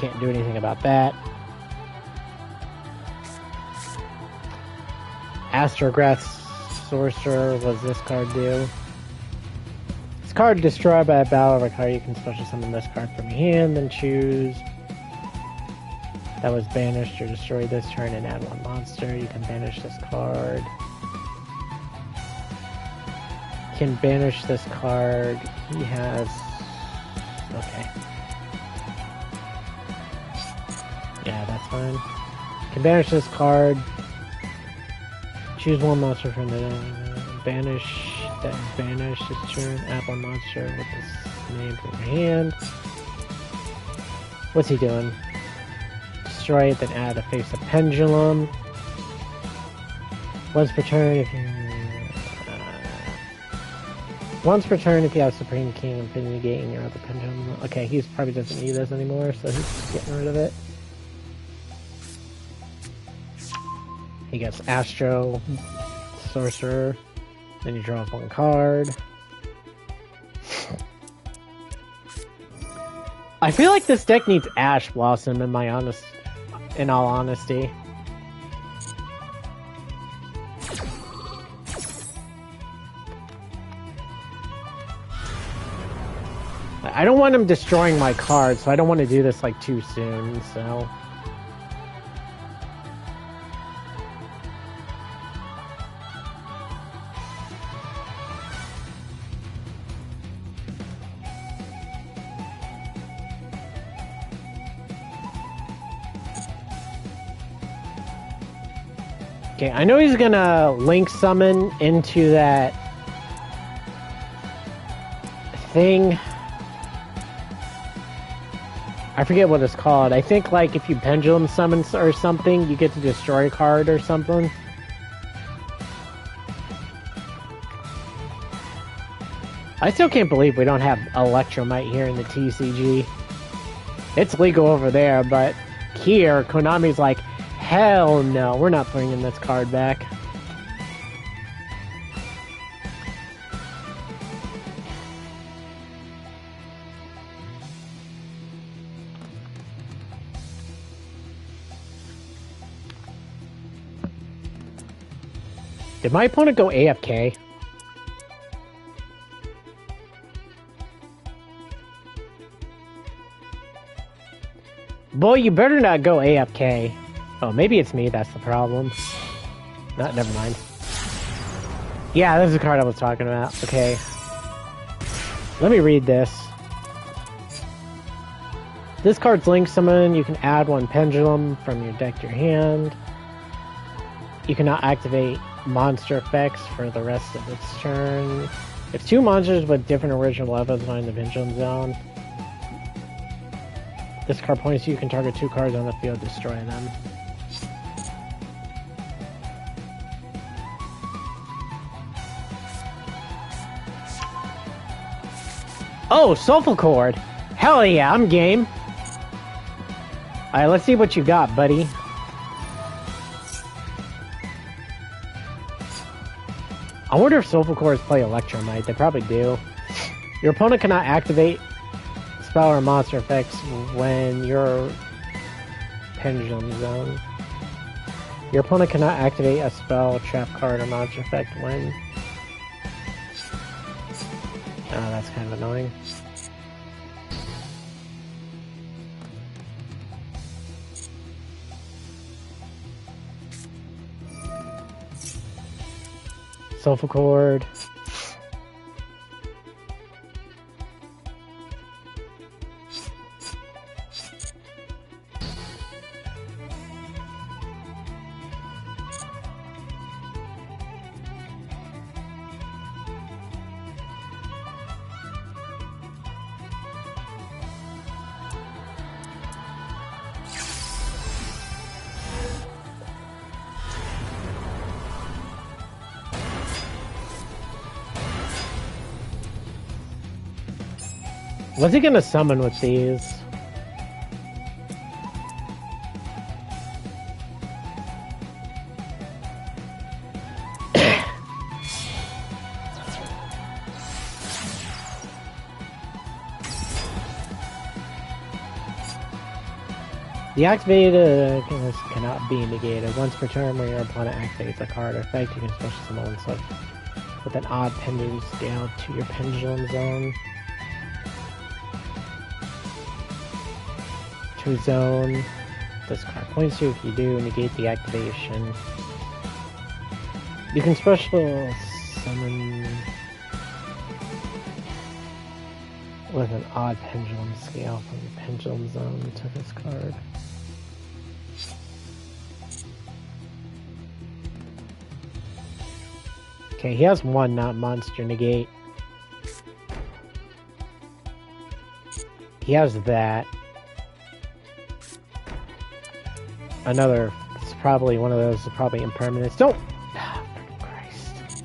Can't do anything about that. Astrograph's Sorcerer, what does this card do? This card destroyed by a battle of a card. You can special summon this card from your hand, then choose. That was banished or destroy this turn and add one monster. You can banish this card. You can banish this card. He has... Okay. Yeah, that's fine. You can banish this card. Choose one monster from the... Banish. Then banish this turn. Add one monster with this name from your hand. What's he doing? Destroy it, then add a face of pendulum. Once per turn, if you have Supreme King and Pin negating your other pendulum. Okay, he probably doesn't need this anymore, so he's just getting rid of it. He gets Astro Sorcerer. Then you draw one card. I feel like this deck needs Ash Blossom in all honesty. I don't want him destroying my cards, so I don't want to do this like too soon, so... Okay, I know he's gonna Link Summon into that thing. I forget what it's called. I think like if you Pendulum Summon or something, you get to destroy a card or something. I still can't believe we don't have Electromite here in the TCG. It's legal over there, but here, Konami's like, hell no, we're not bringing this card back. Did my opponent go AFK? Boy, you better not go AFK. Oh, maybe it's me that's the problem. No, never mind. Yeah, this is the card I was talking about. Okay. Let me read this. This card's Link Summon. You can add one Pendulum from your deck to your hand. You cannot activate monster effects for the rest of its turn. If two monsters with different original levels are in the Pendulum Zone, this card points you can target two cards on the field, destroy them. Oh, Soulful Cord! Hell yeah, I'm game! Alright, let's see what you got, buddy. I wonder if Soulful Cores play Electromite. They probably do. Your opponent cannot activate spell or monster effects when you're Pendulum Zone. Your opponent cannot activate a spell, trap card, or monster effect when... Oh, that's kind of annoying. Soulful Cord. What's he gonna summon with these? Deactivated cannot be negated. Once per turn, when your opponent activates a card effect, you can special summon one slip with an odd pendulum scale to your pendulum zone. To a zone. This card points to. If you do, negate the activation. You can special summon with an odd pendulum scale from the pendulum zone to this card. Okay, he has one, not monster negate. He has that. Another, it's probably one of those, probably impermanence. Don't! Ah, for Christ.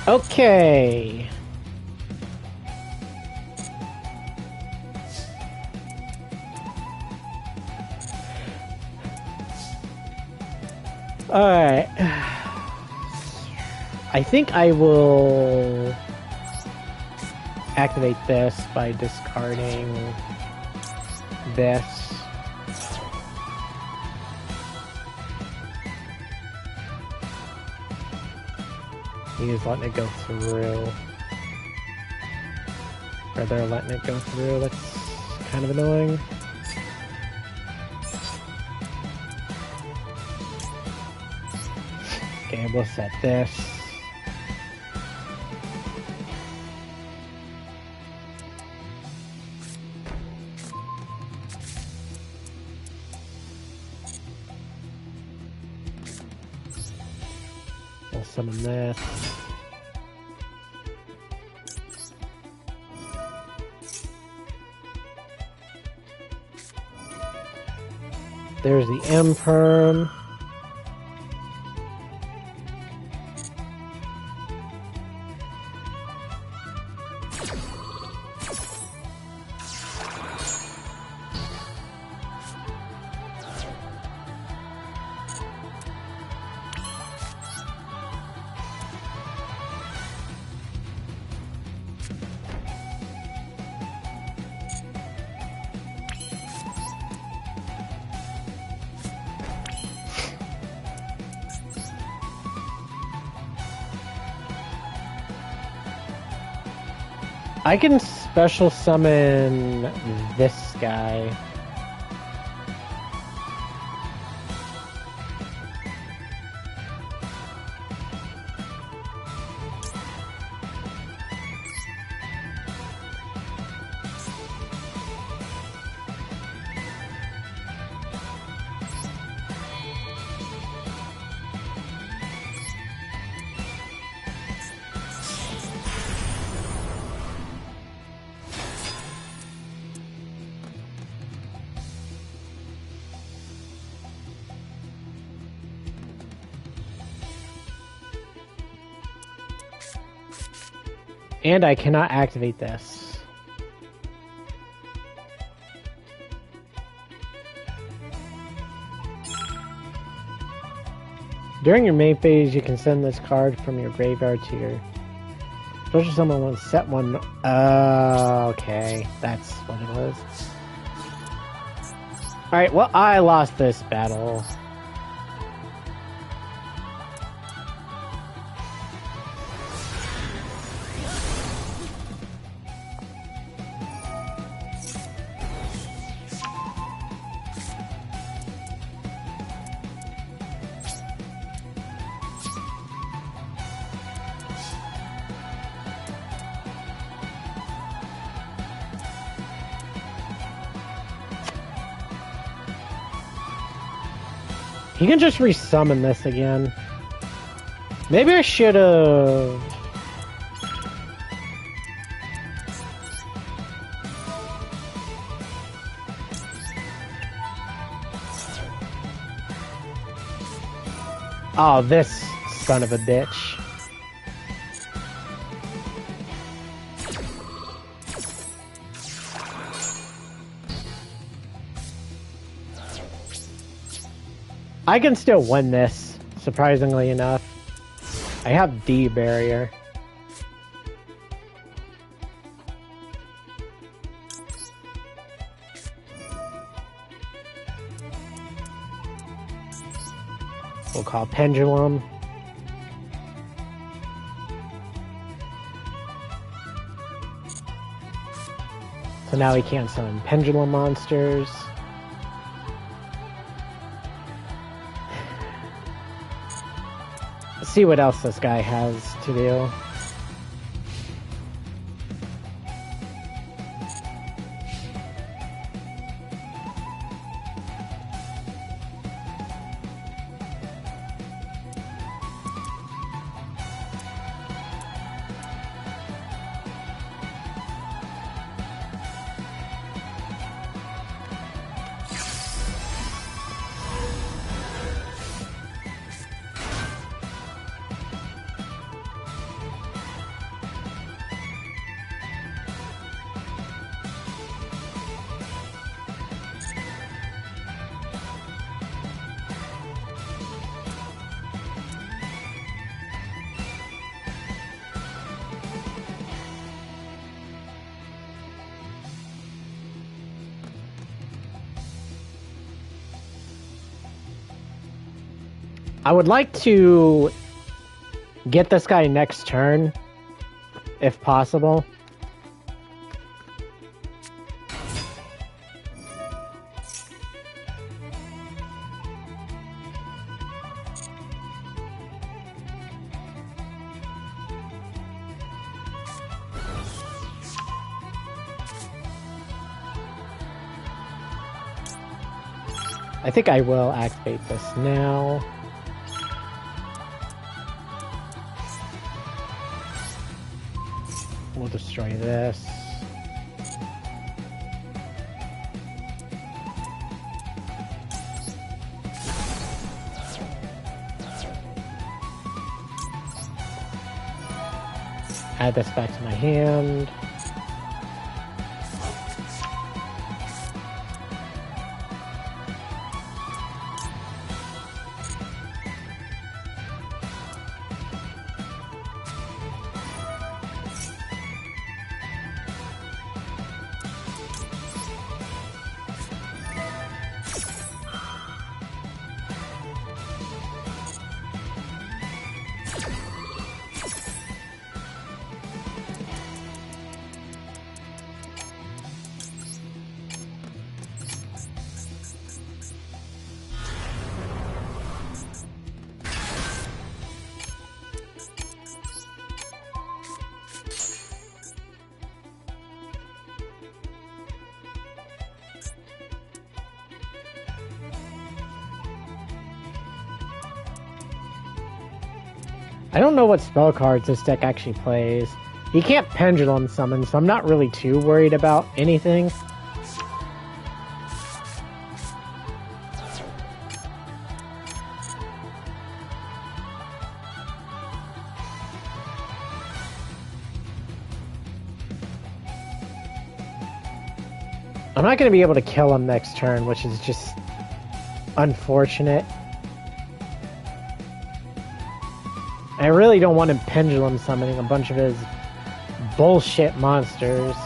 Okay. Alright. I think I will activate this by discarding this. He's letting it go through. Or they're letting it go through. That's kind of annoying. Okay, we'll set this. We'll summon this. There's the M-Perm. I can special summon this guy. And I cannot activate this. During your main phase, you can send this card from your graveyard to your special summon one, set one. Okay, that's what it was. Alright, well, I lost this battle. He can just resummon this again. Maybe I should have... Oh, this son of a bitch. I can still win this, surprisingly enough. I have D barrier. We'll call Pendulum. So now we can't summon Pendulum monsters. Let's see what else this guy has to do. I would like to get this guy next turn, if possible. I think I will activate this now. We'll destroy this. Add this back to my hand. I don't know what spell cards this deck actually plays. He can't Pendulum summon, so I'm not really too worried about anything. I'm not going to be able to kill him next turn, which is just unfortunate. I really don't want him Pendulum summoning a bunch of his bullshit monsters.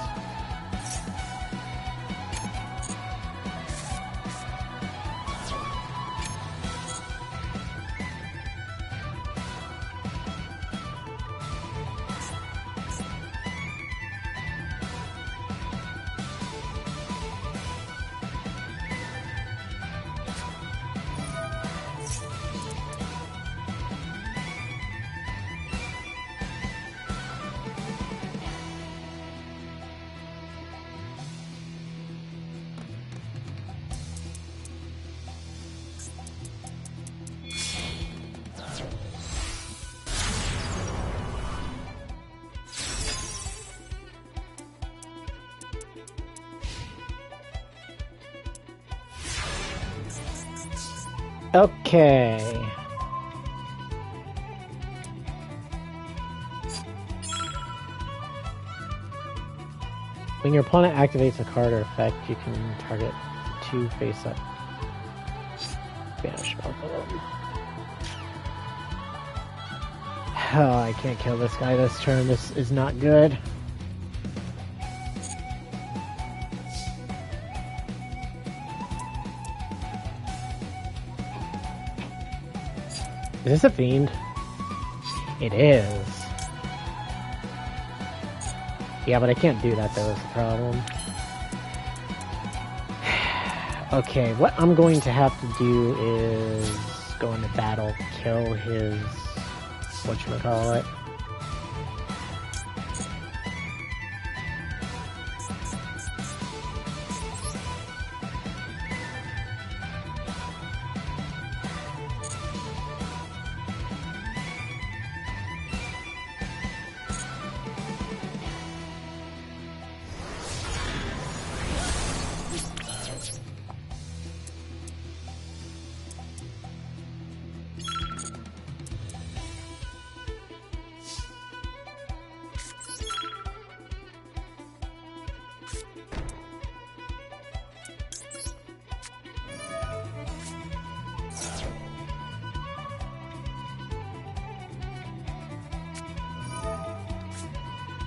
Okay. When your opponent activates a card or effect, you can target 2 face up. Banish both of them. Oh, I can't kill this guy this turn. This is not good. Is this a fiend? It is. Yeah, but I can't do that though, is the problem. Okay, what I'm going to have to do is go into battle, kill his... whatchamacallit.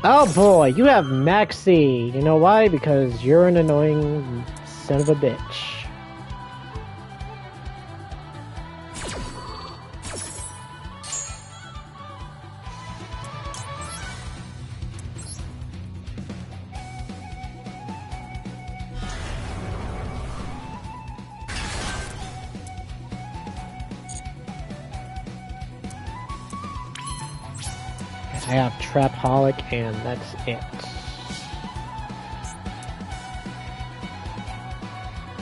Oh boy, you have Maxi. You know why? Because you're an annoying son of a bitch. I have Trapaholic, and that's it.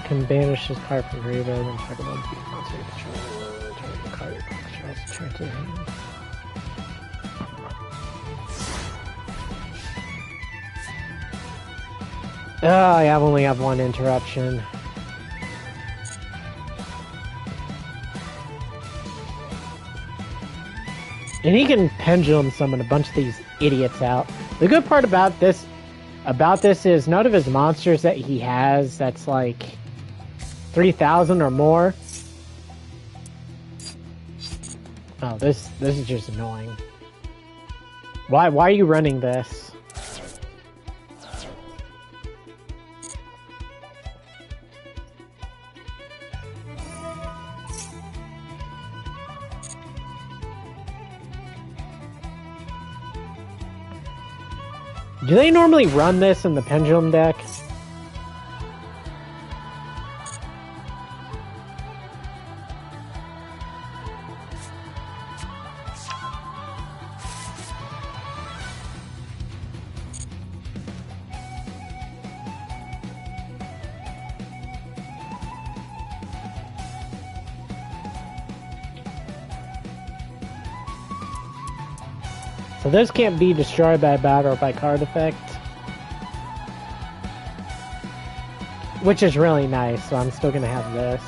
Can banish this card from graveyard and check a monster control. Target the card controls turn to hand. I only have one interruption. And he can pendulum summon a bunch of these idiots out. The good part about this is none of his monsters that he has that's like 3,000 or more. Oh, this is just annoying. Why are you running this? Do they normally run this in the Pendulum deck? So this can't be destroyed by battle or by card effect. Which is really nice, so I'm still gonna have this.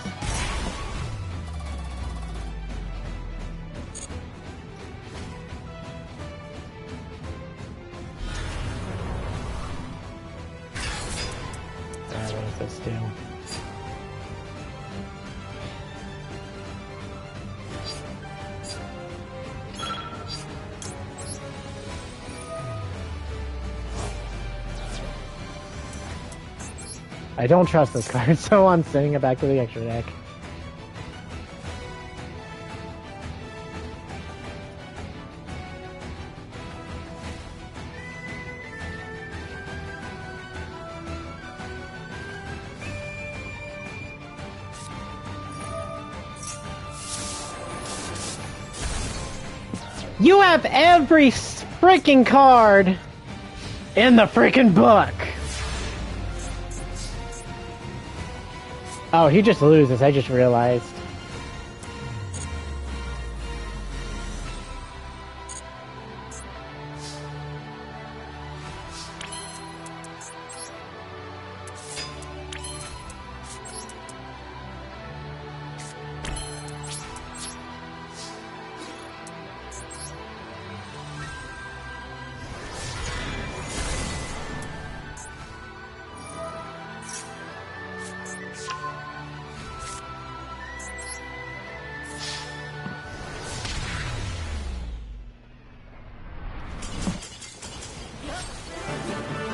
Alright, what does this do? I don't trust this card, so I'm sending it back to the extra deck. You have every freaking card in the freaking book! Oh, he just loses, I just realized.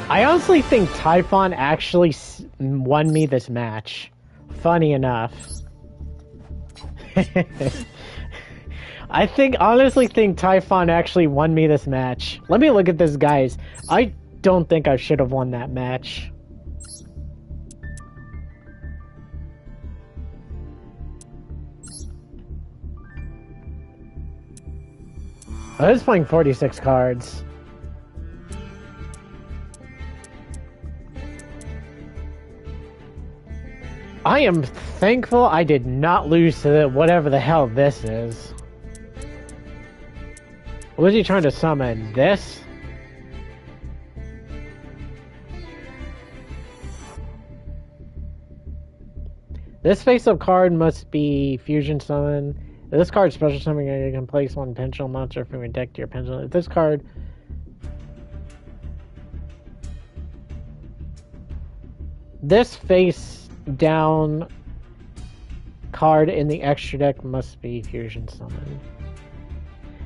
I honestly think Typhon actually won me this match. Funny enough. I honestly think Typhon actually won me this match. Let me look at this, guys. I don't think I should have won that match. I was playing 46 cards. I am thankful I did not lose to whatever the hell this is. Was he trying to summon this? This face-up card must be fusion summon. If this card special summon, you can place one pendulum monster from your deck to your pendulum. If this card... This face-down card in the extra deck must be fusion summon.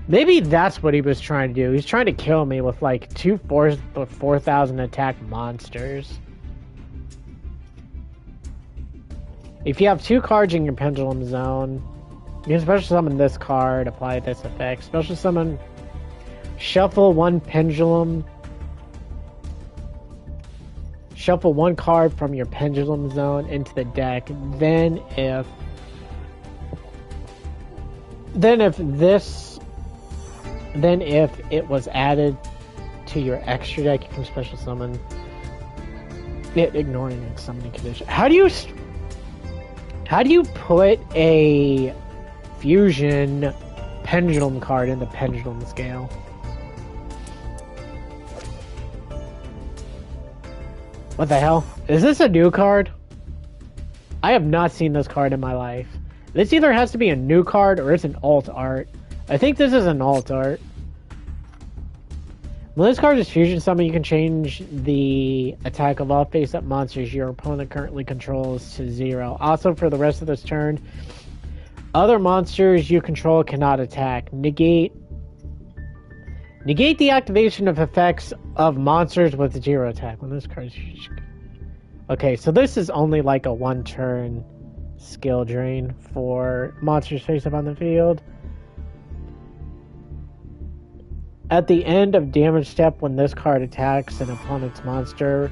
Maybe that's what he was trying to do. He's trying to kill me with like 4,000 attack monsters. If you have 2 cards in your pendulum zone, you can special summon this card, apply this effect. Special summon, shuffle 1 pendulum. Shuffle 1 card from your pendulum zone into the deck. Then if it was added to your extra deck, you can special summon it, ignoring its summoning condition. How do you put a fusion pendulum card in the pendulum scale? What the hell? Is this a new card? I have not seen this card in my life. This either has to be a new card or it's an alt art. I think this is an alt art. When this card is fusion summon, you can change the attack of all face-up monsters your opponent currently controls to 0. Also, for the rest of this turn, other monsters you control cannot attack. Negate the activation of effects of monsters with 0 attack. When this card is... Okay, so this is only like a 1-turn skill drain for monsters face-up on the field. At the end of damage step, when this card attacks an opponent's monster,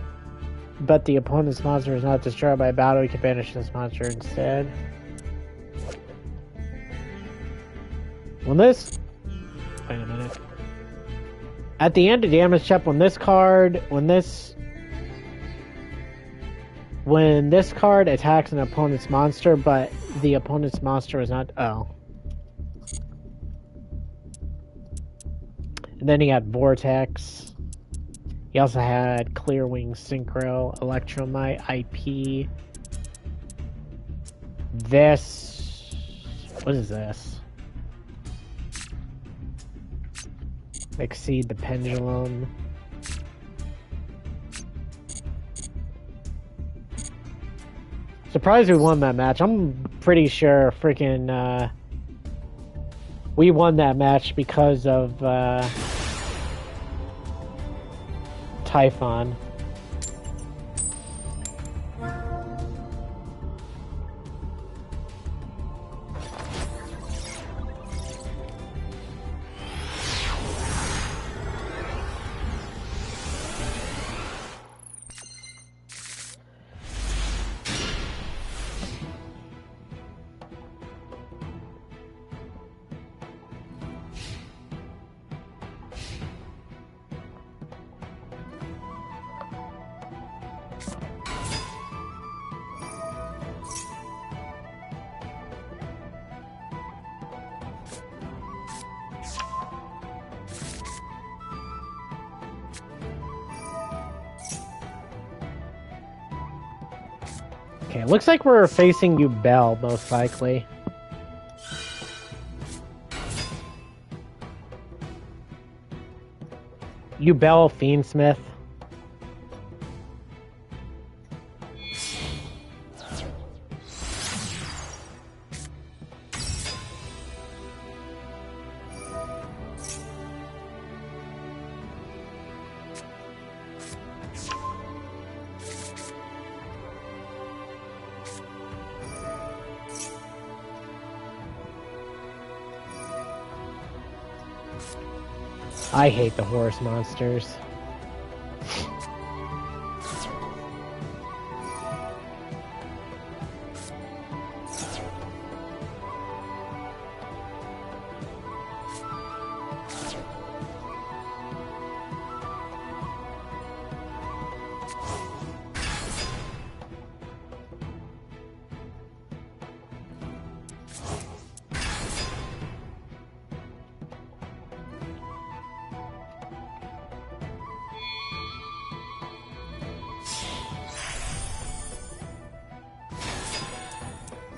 but the opponent's monster is not destroyed by battle, you can banish this monster instead. When this... Wait a minute. At the end of damage step, when this card attacks an opponent's monster, but the opponent's monster is not... Oh. And then he had Vortex. He also had Clear Wing, Synchro, Electromite, IP. This... What is this? Exceed the Pendulum. Surprised we won that match. I'm pretty sure freaking we won that match because of Typhon. Okay, looks like we're facing Yubel, most likely. Yubel Fiendsmith. I hate the horse monsters.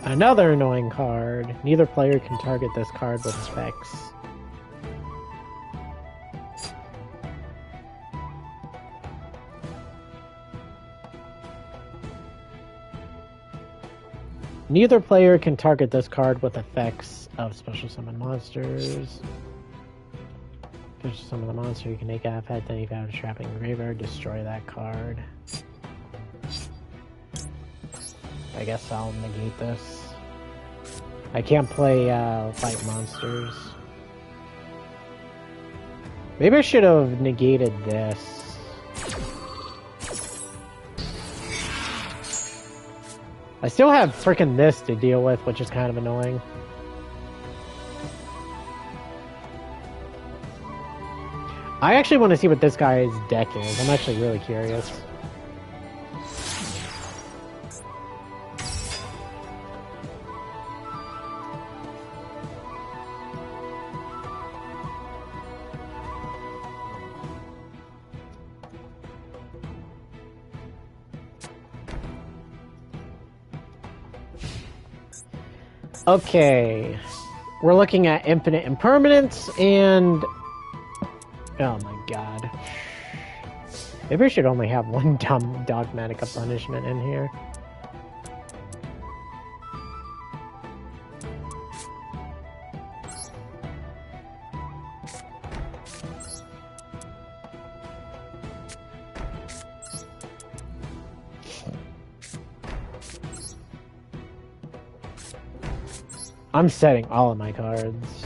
Another annoying card. Neither player can target this card with effects. Neither player can target this card with effects of special summon monsters. Special summon the monster, you can take out effect, then you found a trapping graveyard, destroy that card. I guess I'll negate this. I can't play fight monsters. Maybe I should have negated this. I still have frickin' this to deal with, which is kind of annoying. I actually want to see what this guy's deck is. I'm actually really curious. Okay, we're looking at infinite impermanence and... oh my god. Maybe I should only have one dumb dogmatic punishment in here. I'm setting all of my cards.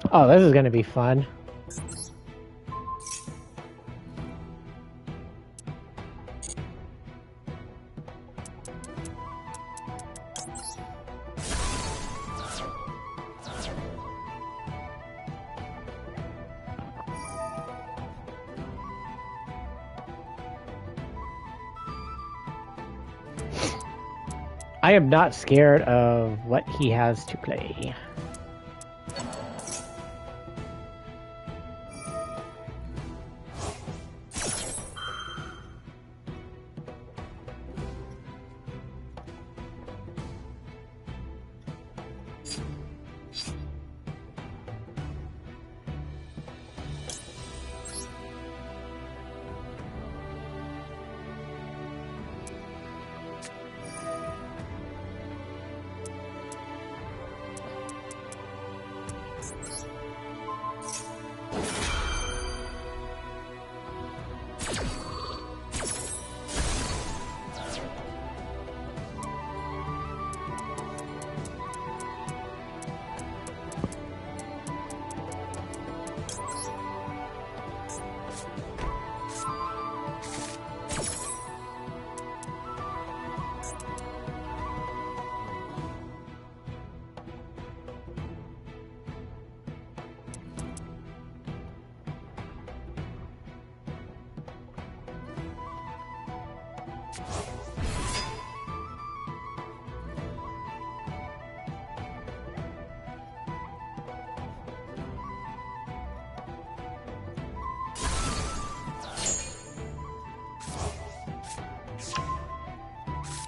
Oh, this is gonna be fun. I am not scared of what he has to play.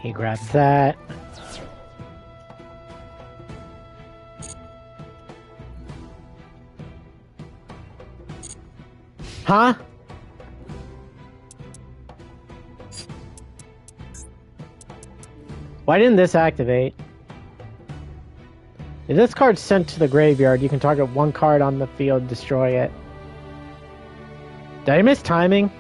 He grabs that. Huh? Why didn't this activate? If this card's sent to the graveyard, you can target one card on the field, destroy it. Did I miss timing?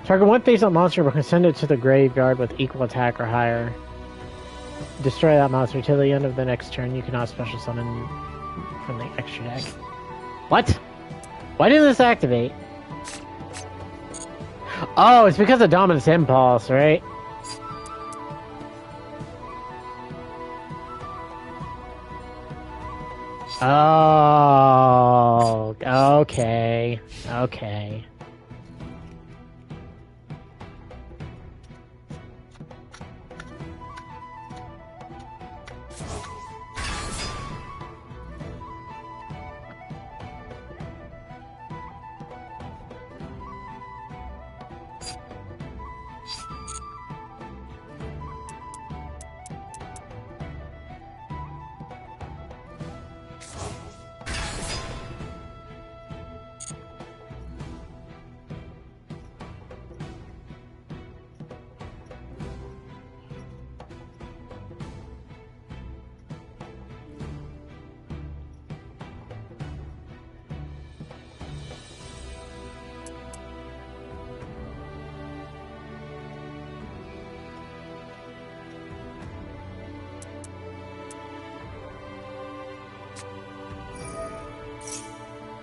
Target one face-up monster, but can send it to the graveyard with equal attack or higher. Destroy that monster till the end of the next turn. You cannot special summon from the extra deck. What? Why didn't this activate? Oh, it's because of Dominus Impulse, right? Oh, okay. Okay.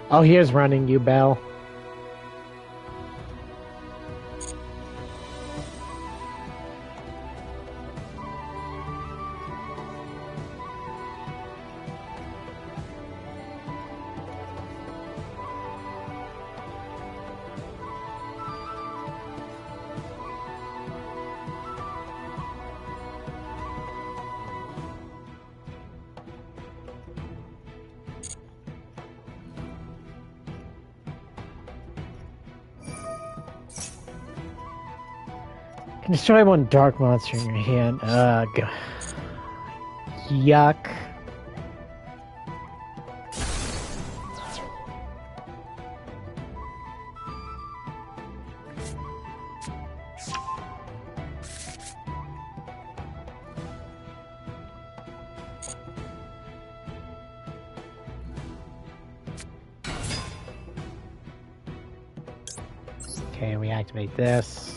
Oh, he is running you, Belle. Can destroy one dark monster in your hand. Ugh. Yuck. Okay, we activate this.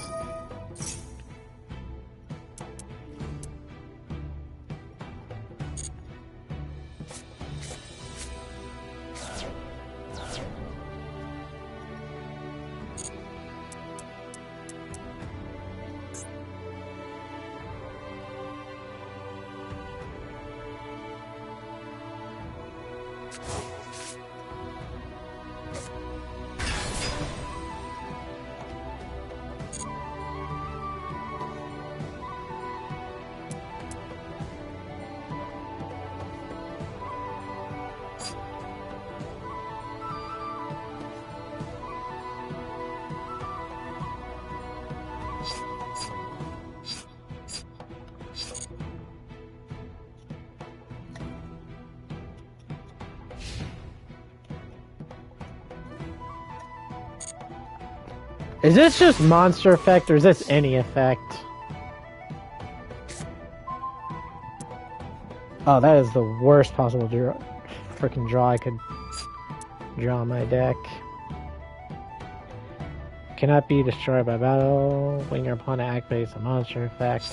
Is this just monster effect, or is this any effect? Oh, that is the worst possible freaking draw I could draw on my deck. Cannot be destroyed by battle. When your opponent activates a monster effect.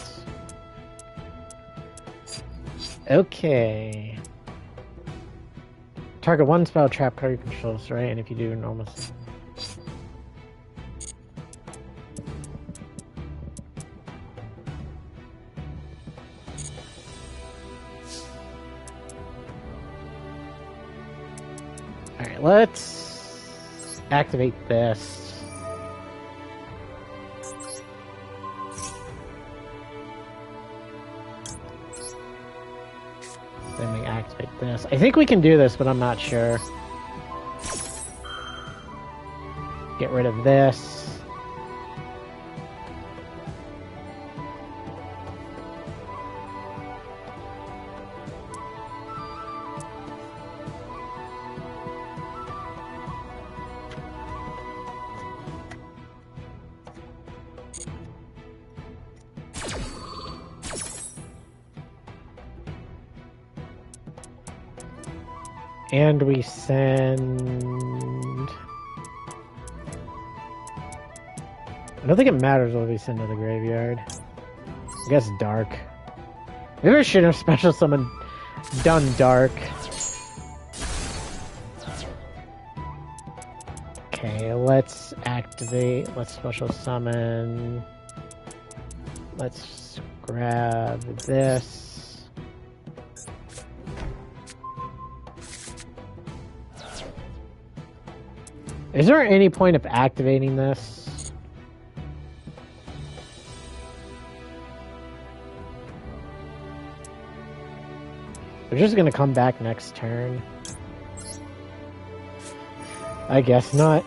Okay. Target one spell trap card you control, right? And if you do, normal. Alright, let's activate this. Then we activate this. I think we can do this, but I'm not sure. Get rid of this. And we send... I don't think it matters what we send to the graveyard. I guess dark. Maybe I should have special summon done dark. Okay, let's activate. Let's special summon. Let's grab this. Is there any point of activating this? They're just gonna come back next turn. I guess not.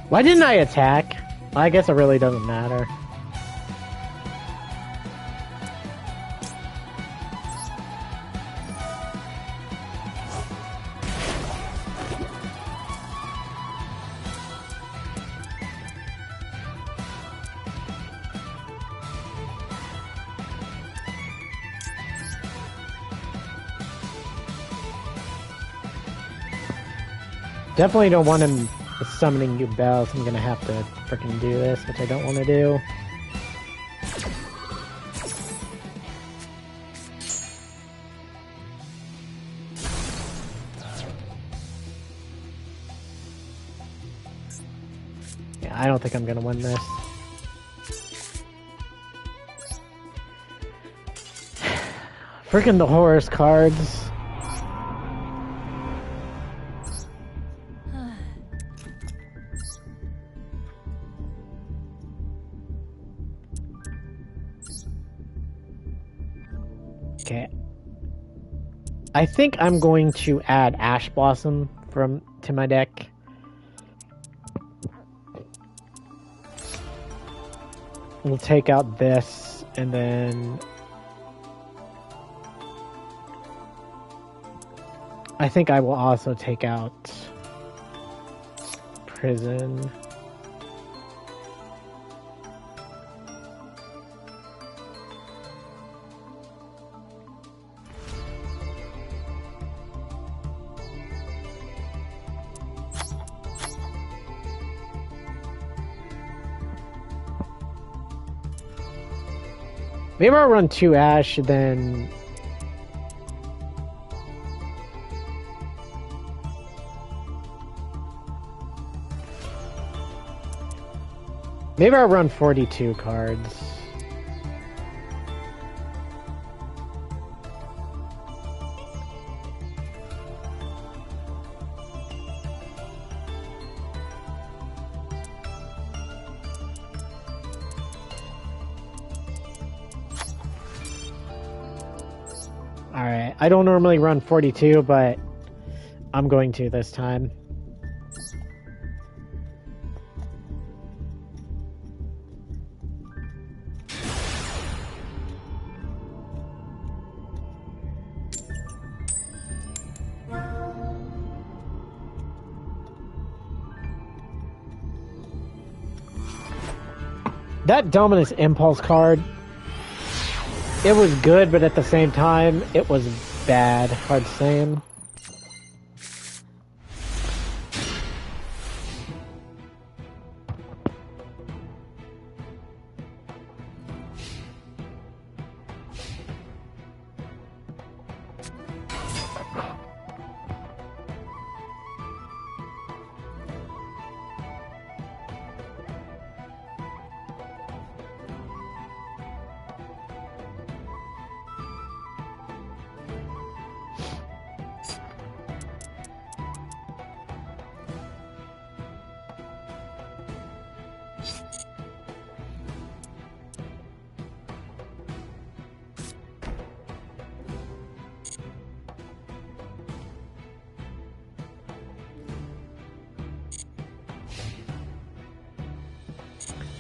Why didn't I attack? I guess it really doesn't matter. Definitely don't want him summoning new bells. I'm gonna have to freaking do this, which I don't want to do. Yeah, I don't think I'm gonna win this. Freaking the Horus cards. Okay. I think I'm going to add Ash Blossom to my deck. We'll take out this, and then I think I will also take out Prison. Maybe I'll run 2 Ash, then... Maybe I'll run 42 cards. Alright, I don't normally run 42, but I'm going to this time. That Dominus Impulse card, it was good, but at the same time, it was bad. Hard saying.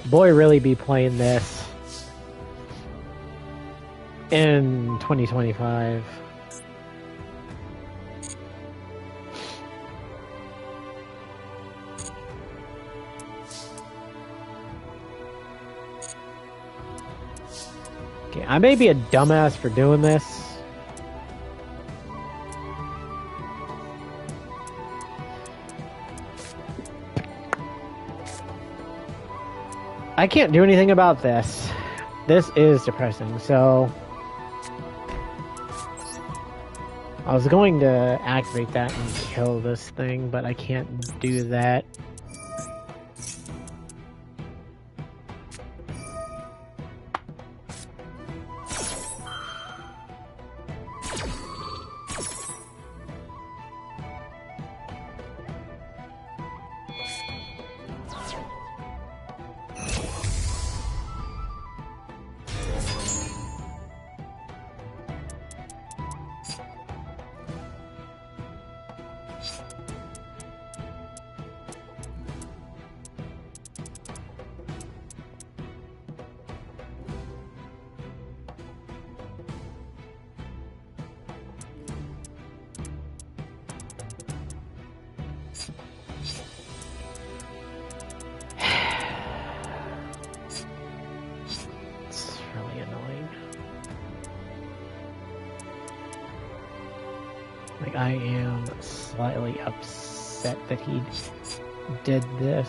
Boy, really be playing this in 2025. Okay, I may be a dumbass for doing this. I can't do anything about this. This is depressing, so... I was going to activate that and kill this thing, but I can't do that. Like, I am slightly upset that he did this.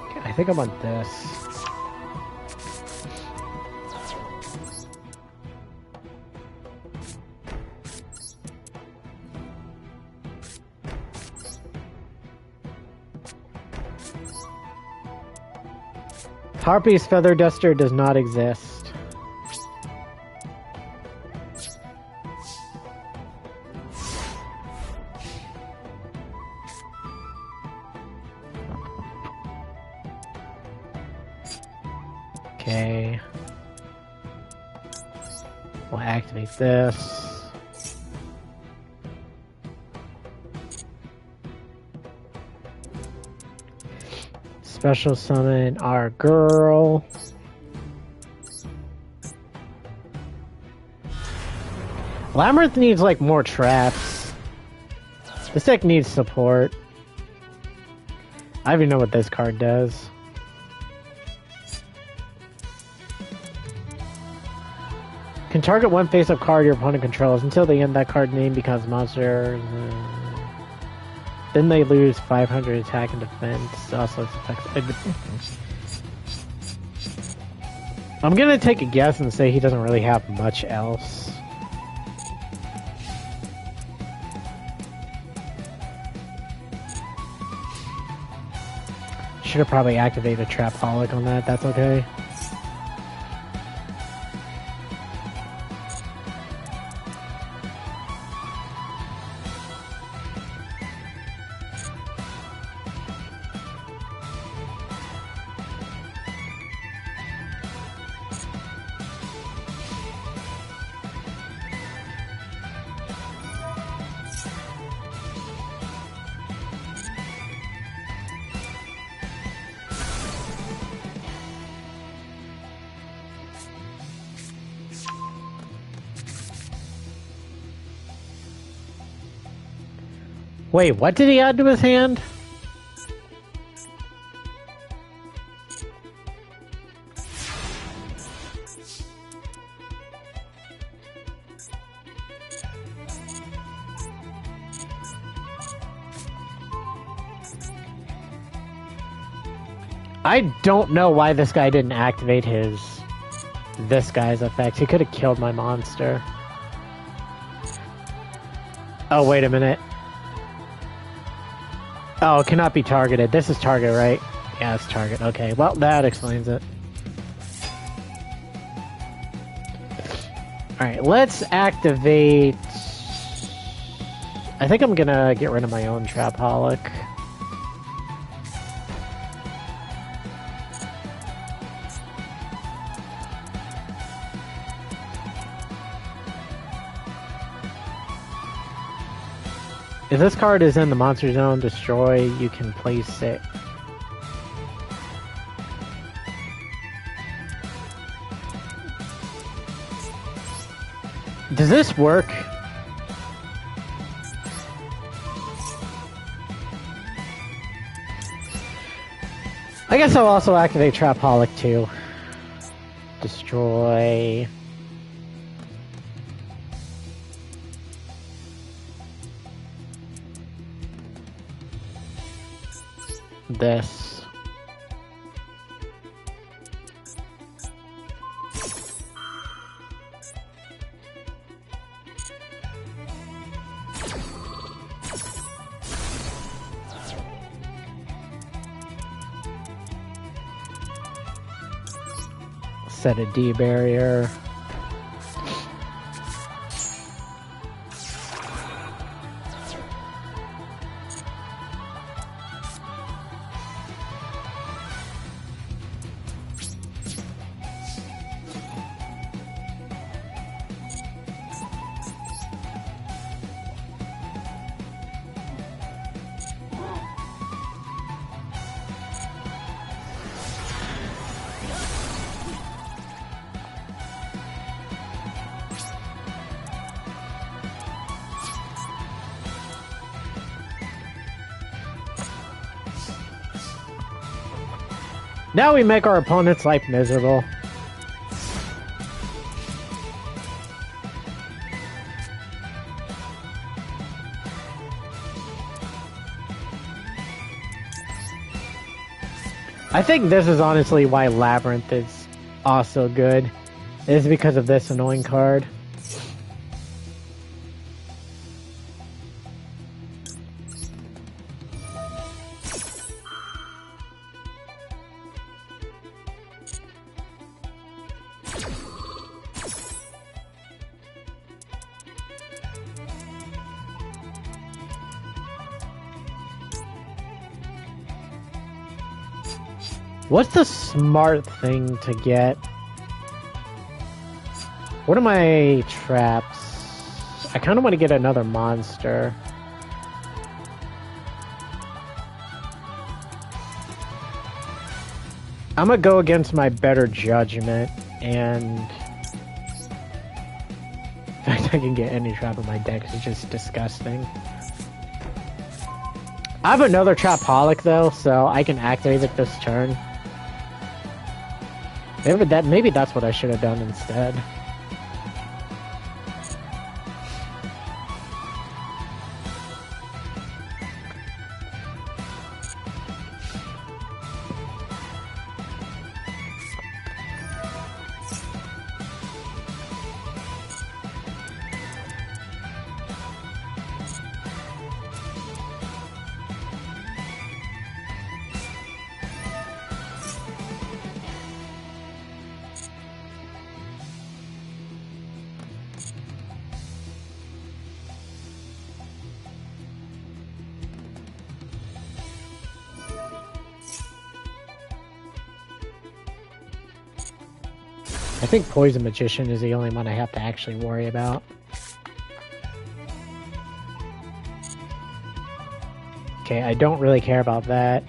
Okay, I think I want this. Harpy's Feather Duster does not exist. Okay. We'll activate this. Special summon our girl. Labyrinth needs like more traps. This deck needs support. I don't even know what this card does. target one face-up card your opponent controls until the end that card's name becomes monster. Then they lose 500 attack and defense. Also, it's effective. I'm gonna take a guess and say he doesn't really have much else. Should have probably activated Trapaholic on that. That's okay. Wait, what did he add to his hand? I don't know why this guy didn't activate this guy's effect. He could have killed my monster. Oh, wait a minute. Oh, it cannot be targeted. This is target, right? Yeah, it's target. Okay, well, that explains it. Alright, let's activate... I think I'm gonna get rid of my own Trapaholic. If this card is in the monster zone, destroy, you can place it. Does this work? I guess I'll also activate Trapaholic too. Destroy. This. Set a D barrier. Now we make our opponent's life miserable. I think this is honestly why Labyrinth is also good. It is because of this annoying card. What's the smart thing to get? What are my traps? I kind of want to get another monster. I'm gonna go against my better judgment, and in fact I can get any trap in my deck. It's just disgusting. I have another Trapaholic though, so I can activate it this turn. Maybe that's what I should have done instead. I think Poison Magician is the only one I have to actually worry about. Okay, I don't really care about that.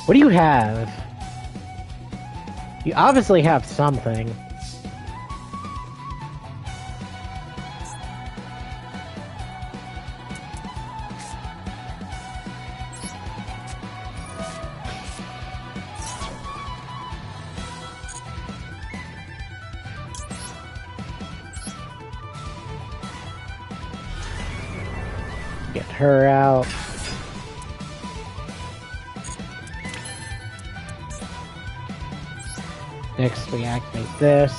What do you have? You obviously have something. Get her out. Next, we activate this.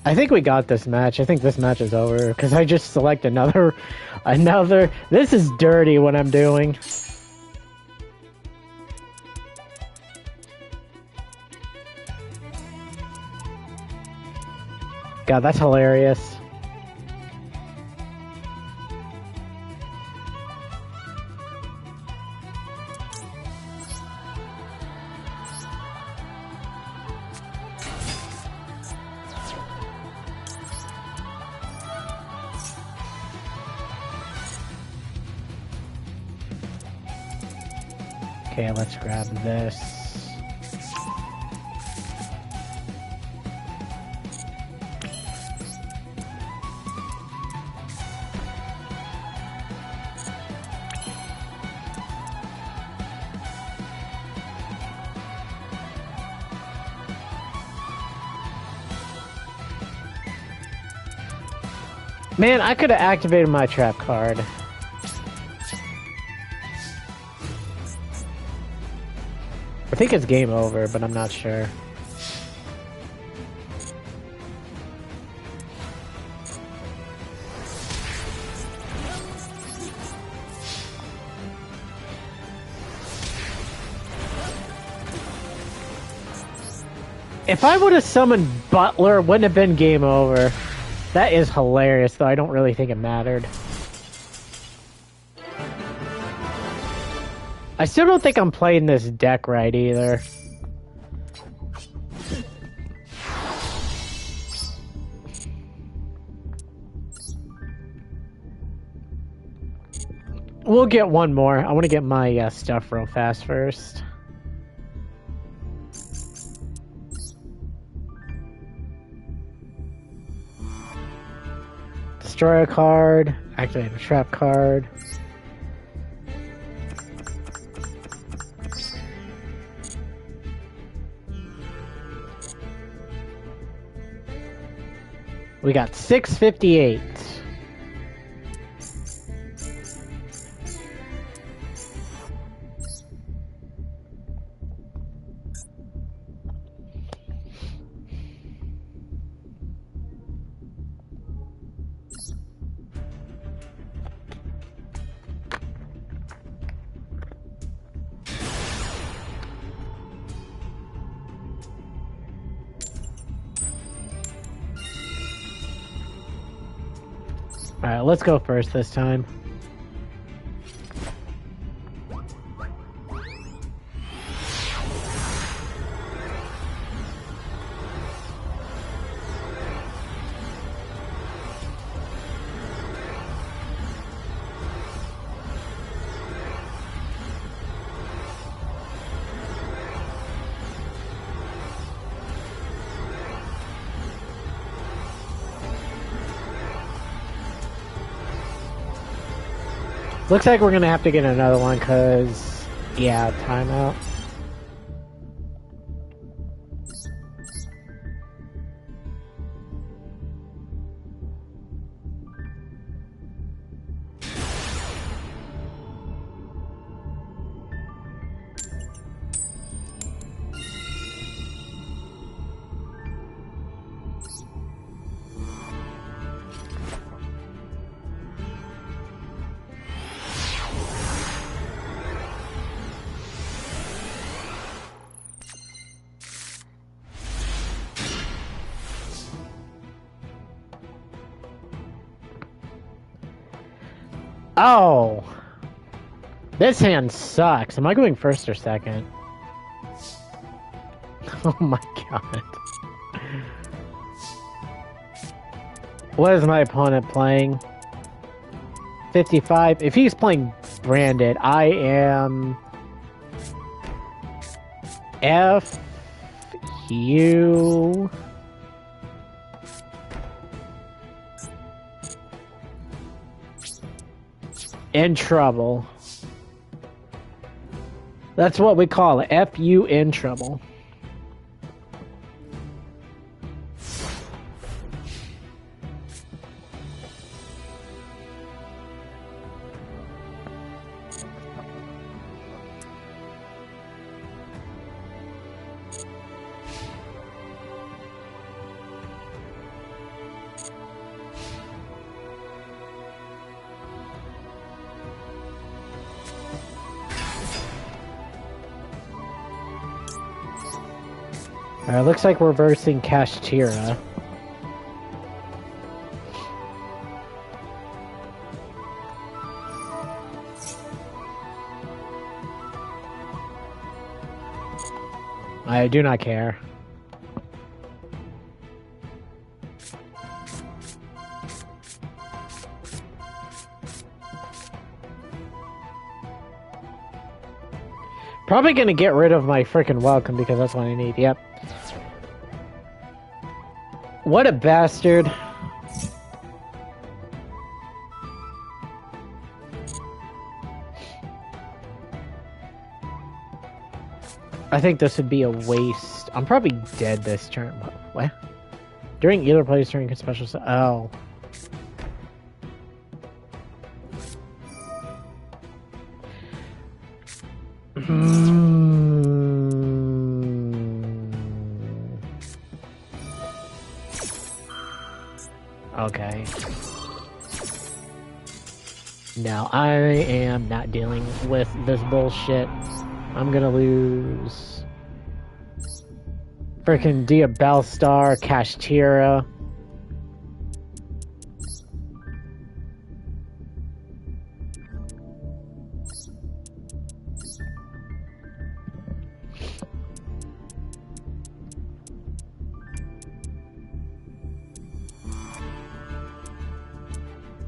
I think we got this match. I think this match is over because I just select another. This is dirty what I'm doing. God, that's hilarious. Okay, let's grab this. Man, I could have activated my trap card. I think it's game over, but I'm not sure. If I would have summoned Butler, it wouldn't have been game over. That is hilarious, though I don't really think it mattered. I still don't think I'm playing this deck right either. We'll get one more. I want to get my stuff real fast first. Destroy a card. Activate a trap card. We got 658. Alright, let's go first this time. Looks like we're gonna have to get another one, cause, yeah, timeout. Oh! This hand sucks. Am I going first or second? Oh my god. What is my opponent playing? 55. If he's playing branded, I am F U in trouble. That's what we call it. FU in trouble. Looks like we're versing Kashtira. I do not care. Probably gonna get rid of my freaking welcome because that's what I need. Yep. What a bastard. I think this would be a waste. I'm probably dead this turn. What? During either place during a special... Oh. Okay. Now, I am not dealing with this bullshit. I'm gonna lose... Frickin' Diabellstar, Kashtira.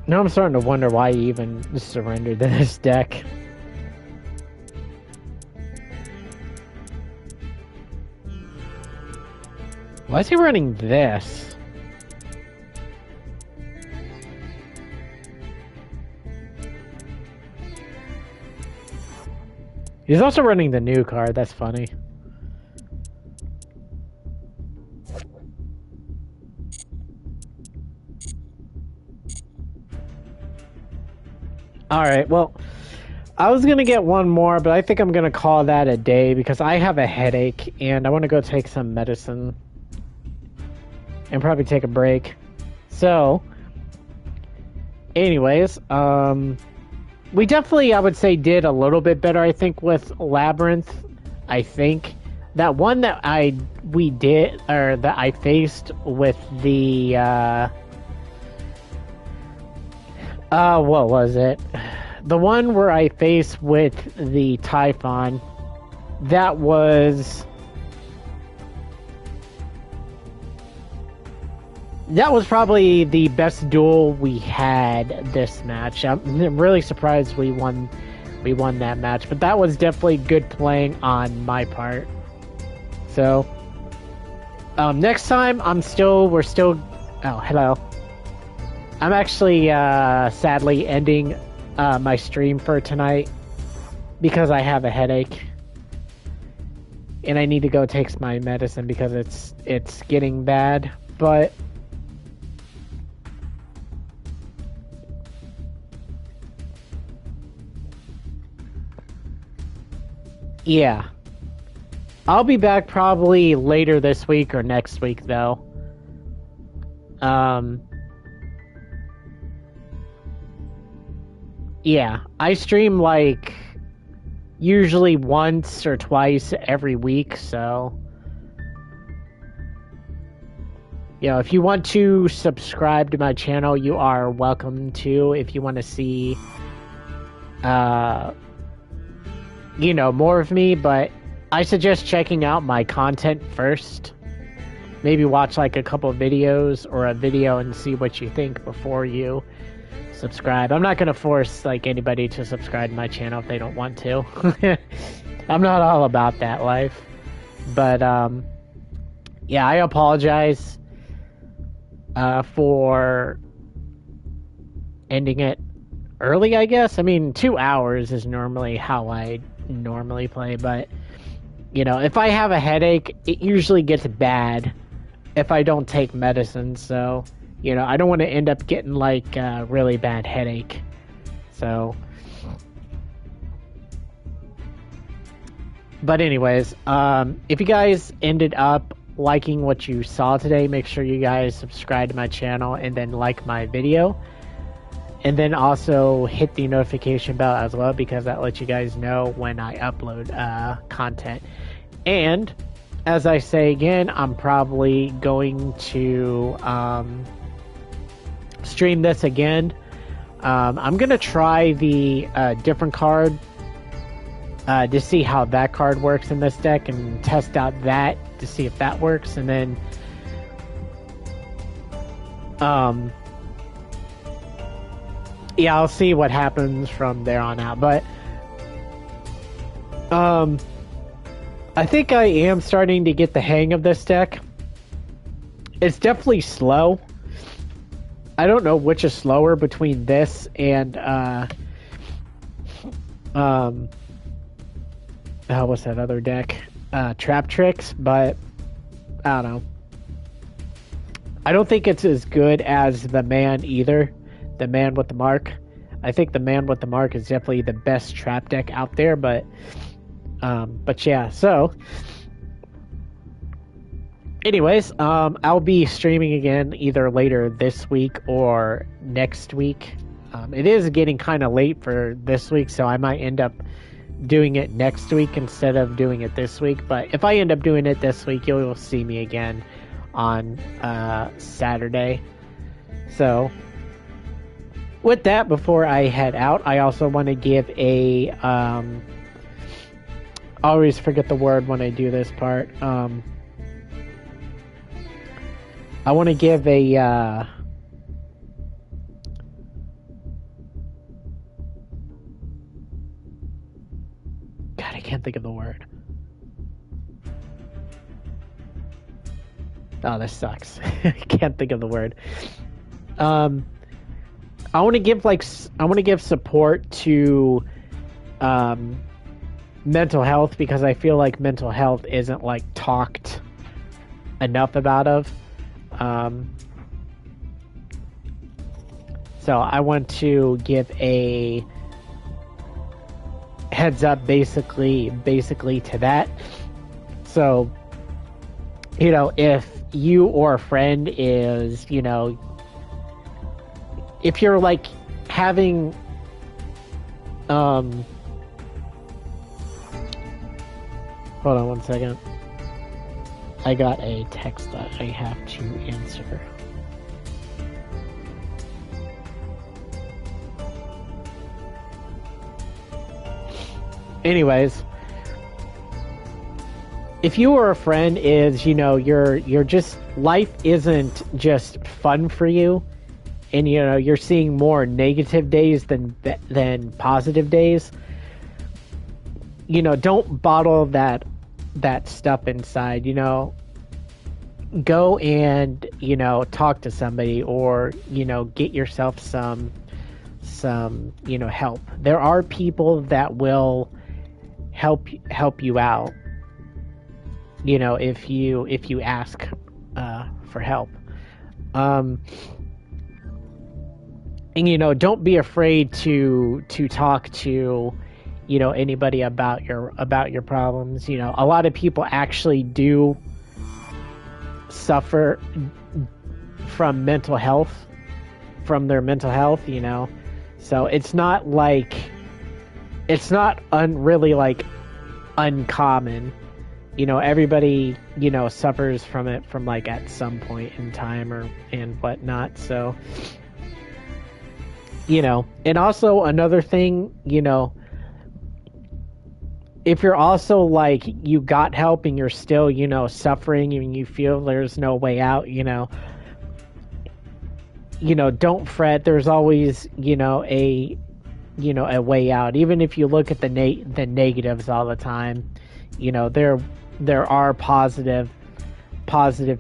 Now I'm starting to wonder why he even surrendered to this deck. Why is he running this? He's also running the new card, that's funny. Alright, well, I was gonna get one more, but I think I'm gonna call that a day because I have a headache and I want to go take some medicine. And probably take a break. So, anyways, we definitely, I would say, did a little bit better, I think, with Labyrinth. I think that one that we did, or that I faced with the, what was it? The one where I faced with the Typhon, that was probably the best duel we had this match. I'm really surprised we won that match, but that was definitely good playing on my part. So, next time we're still, oh, hello. I'm actually, sadly ending, my stream for tonight because I have a headache. And I need to go take my medicine because it's getting bad, but yeah. I'll be back probably later this week or next week, though. Yeah. I stream, like, usually once or twice every week, so... You know, if you want to subscribe to my channel, you are welcome to. If you want to see more of me, but I suggest checking out my content first. Maybe watch like a couple of videos or a video and see what you think before you subscribe. I'm not going to force like anybody to subscribe to my channel if they don't want to. I'm not all about that life. But yeah, I apologize for ending it early, I guess. I mean, 2 hours is normally how I normally play, but if I have a headache, it usually gets bad if I don't take medicine, so I don't want to end up getting like a really bad headache. So but anyways, if you guys ended up liking what you saw today, make sure you guys subscribe to my channel and then like my video. And then also hit the notification bell as well, because that lets you guys know when I upload content. And as I say again, I'm probably going to stream this again. I'm going to try the different card to see how that card works in this deck and test out that to see if that works. And then yeah, I'll see what happens from there on out. But I think I am starting to get the hang of this deck. It's definitely slow. I don't know which is slower between this and what's that other deck? Trap Tricks, but I don't know. I don't think it's as good as the Man either. The Man with the Mark. I think the Man with the Mark is definitely the best trap deck out there, but yeah, so anyways, I'll be streaming again either later this week or next week. It is getting kind of late for this week, so I might end up doing it next week instead of doing it this week. But if I end up doing it this week, you'll see me again on Saturday. So with that, before I head out, I also want to give a I always forget the word when I do this part. I want to give a God, I can't think of the word. Oh, this sucks. I can't think of the word. I want to give support to mental health, because I feel like mental health isn't like talked enough about. So I want to give a heads up basically to that. So if you or a friend is if you're like having hold on one second. I got a text that I have to answer. Anyways, if you or a friend is, you're just, life isn't just fun for you, and you're seeing more negative days than positive days, don't bottle that stuff inside. Go and talk to somebody, or get yourself some help. There are people that will help you out, if you ask for help. And don't be afraid to talk to anybody about your problems. A lot of people actually do suffer from their mental health, so it's not really like uncommon. Everybody suffers from it from like at some point in time and whatnot. So and also another thing, if you're also like you got help and you're still, suffering and you feel there's no way out, don't fret. There's always, a way out. Even if you look at the negatives all the time, there are positive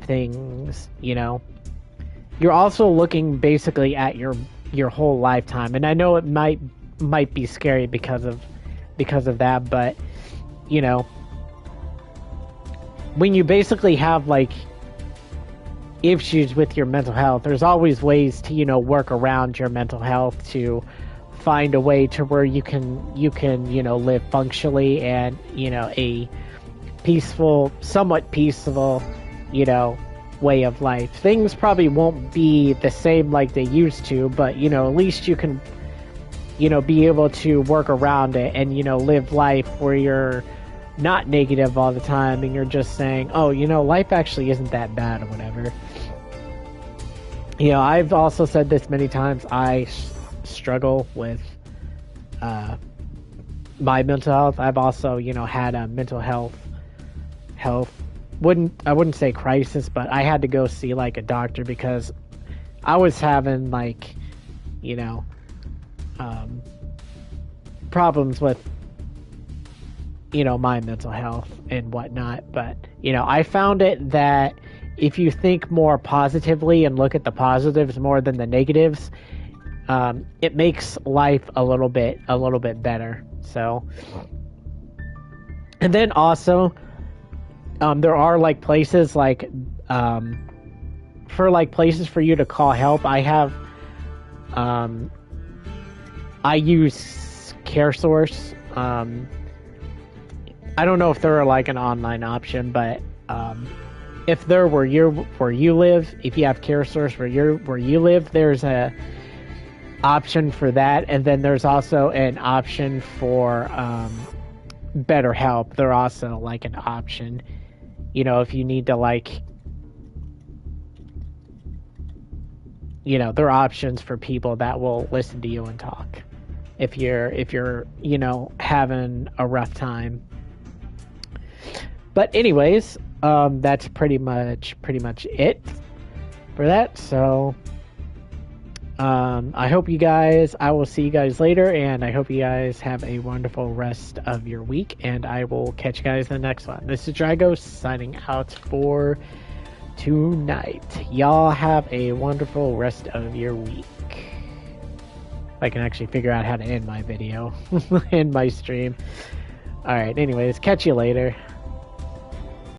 things. You're also looking basically at your whole lifetime, and I know it might be scary because of that, but when you basically have like issues with your mental health, there's always ways to work around your mental health to find a way to where you can live functionally and a peaceful, somewhat peaceful way of life. Things probably won't be the same like they used to, but at least you can be able to work around it and live life where you're not negative all the time and you're just saying, oh, life actually isn't that bad or whatever. I've also said this many times. I struggle with my mental health. I've also had a mental health I wouldn't say crisis, but I had to go see like a doctor because I was having like problems with my mental health and whatnot. But I found it that if you think more positively and look at the positives more than the negatives, it makes life a little bit better. So, and then also there are like places like places for you to call help. I have I use CareSource. I don't know if they're like an online option, but if they're where you live, if you have CareSource where you live, there's a option for that, and then there's also an option for BetterHelp. They're also like an option. If you need to like, there are options for people that will listen to you and talk. If you're having a rough time. But anyways, that's pretty much it for that. So I will see you guys later, and I hope you guys have a wonderful rest of your week, and I will catch you guys in the next one. This is Drago signing out for tonight. Y'all have a wonderful rest of your week. If I can actually figure out how to end my video, end my stream. Alright, anyways, catch you later.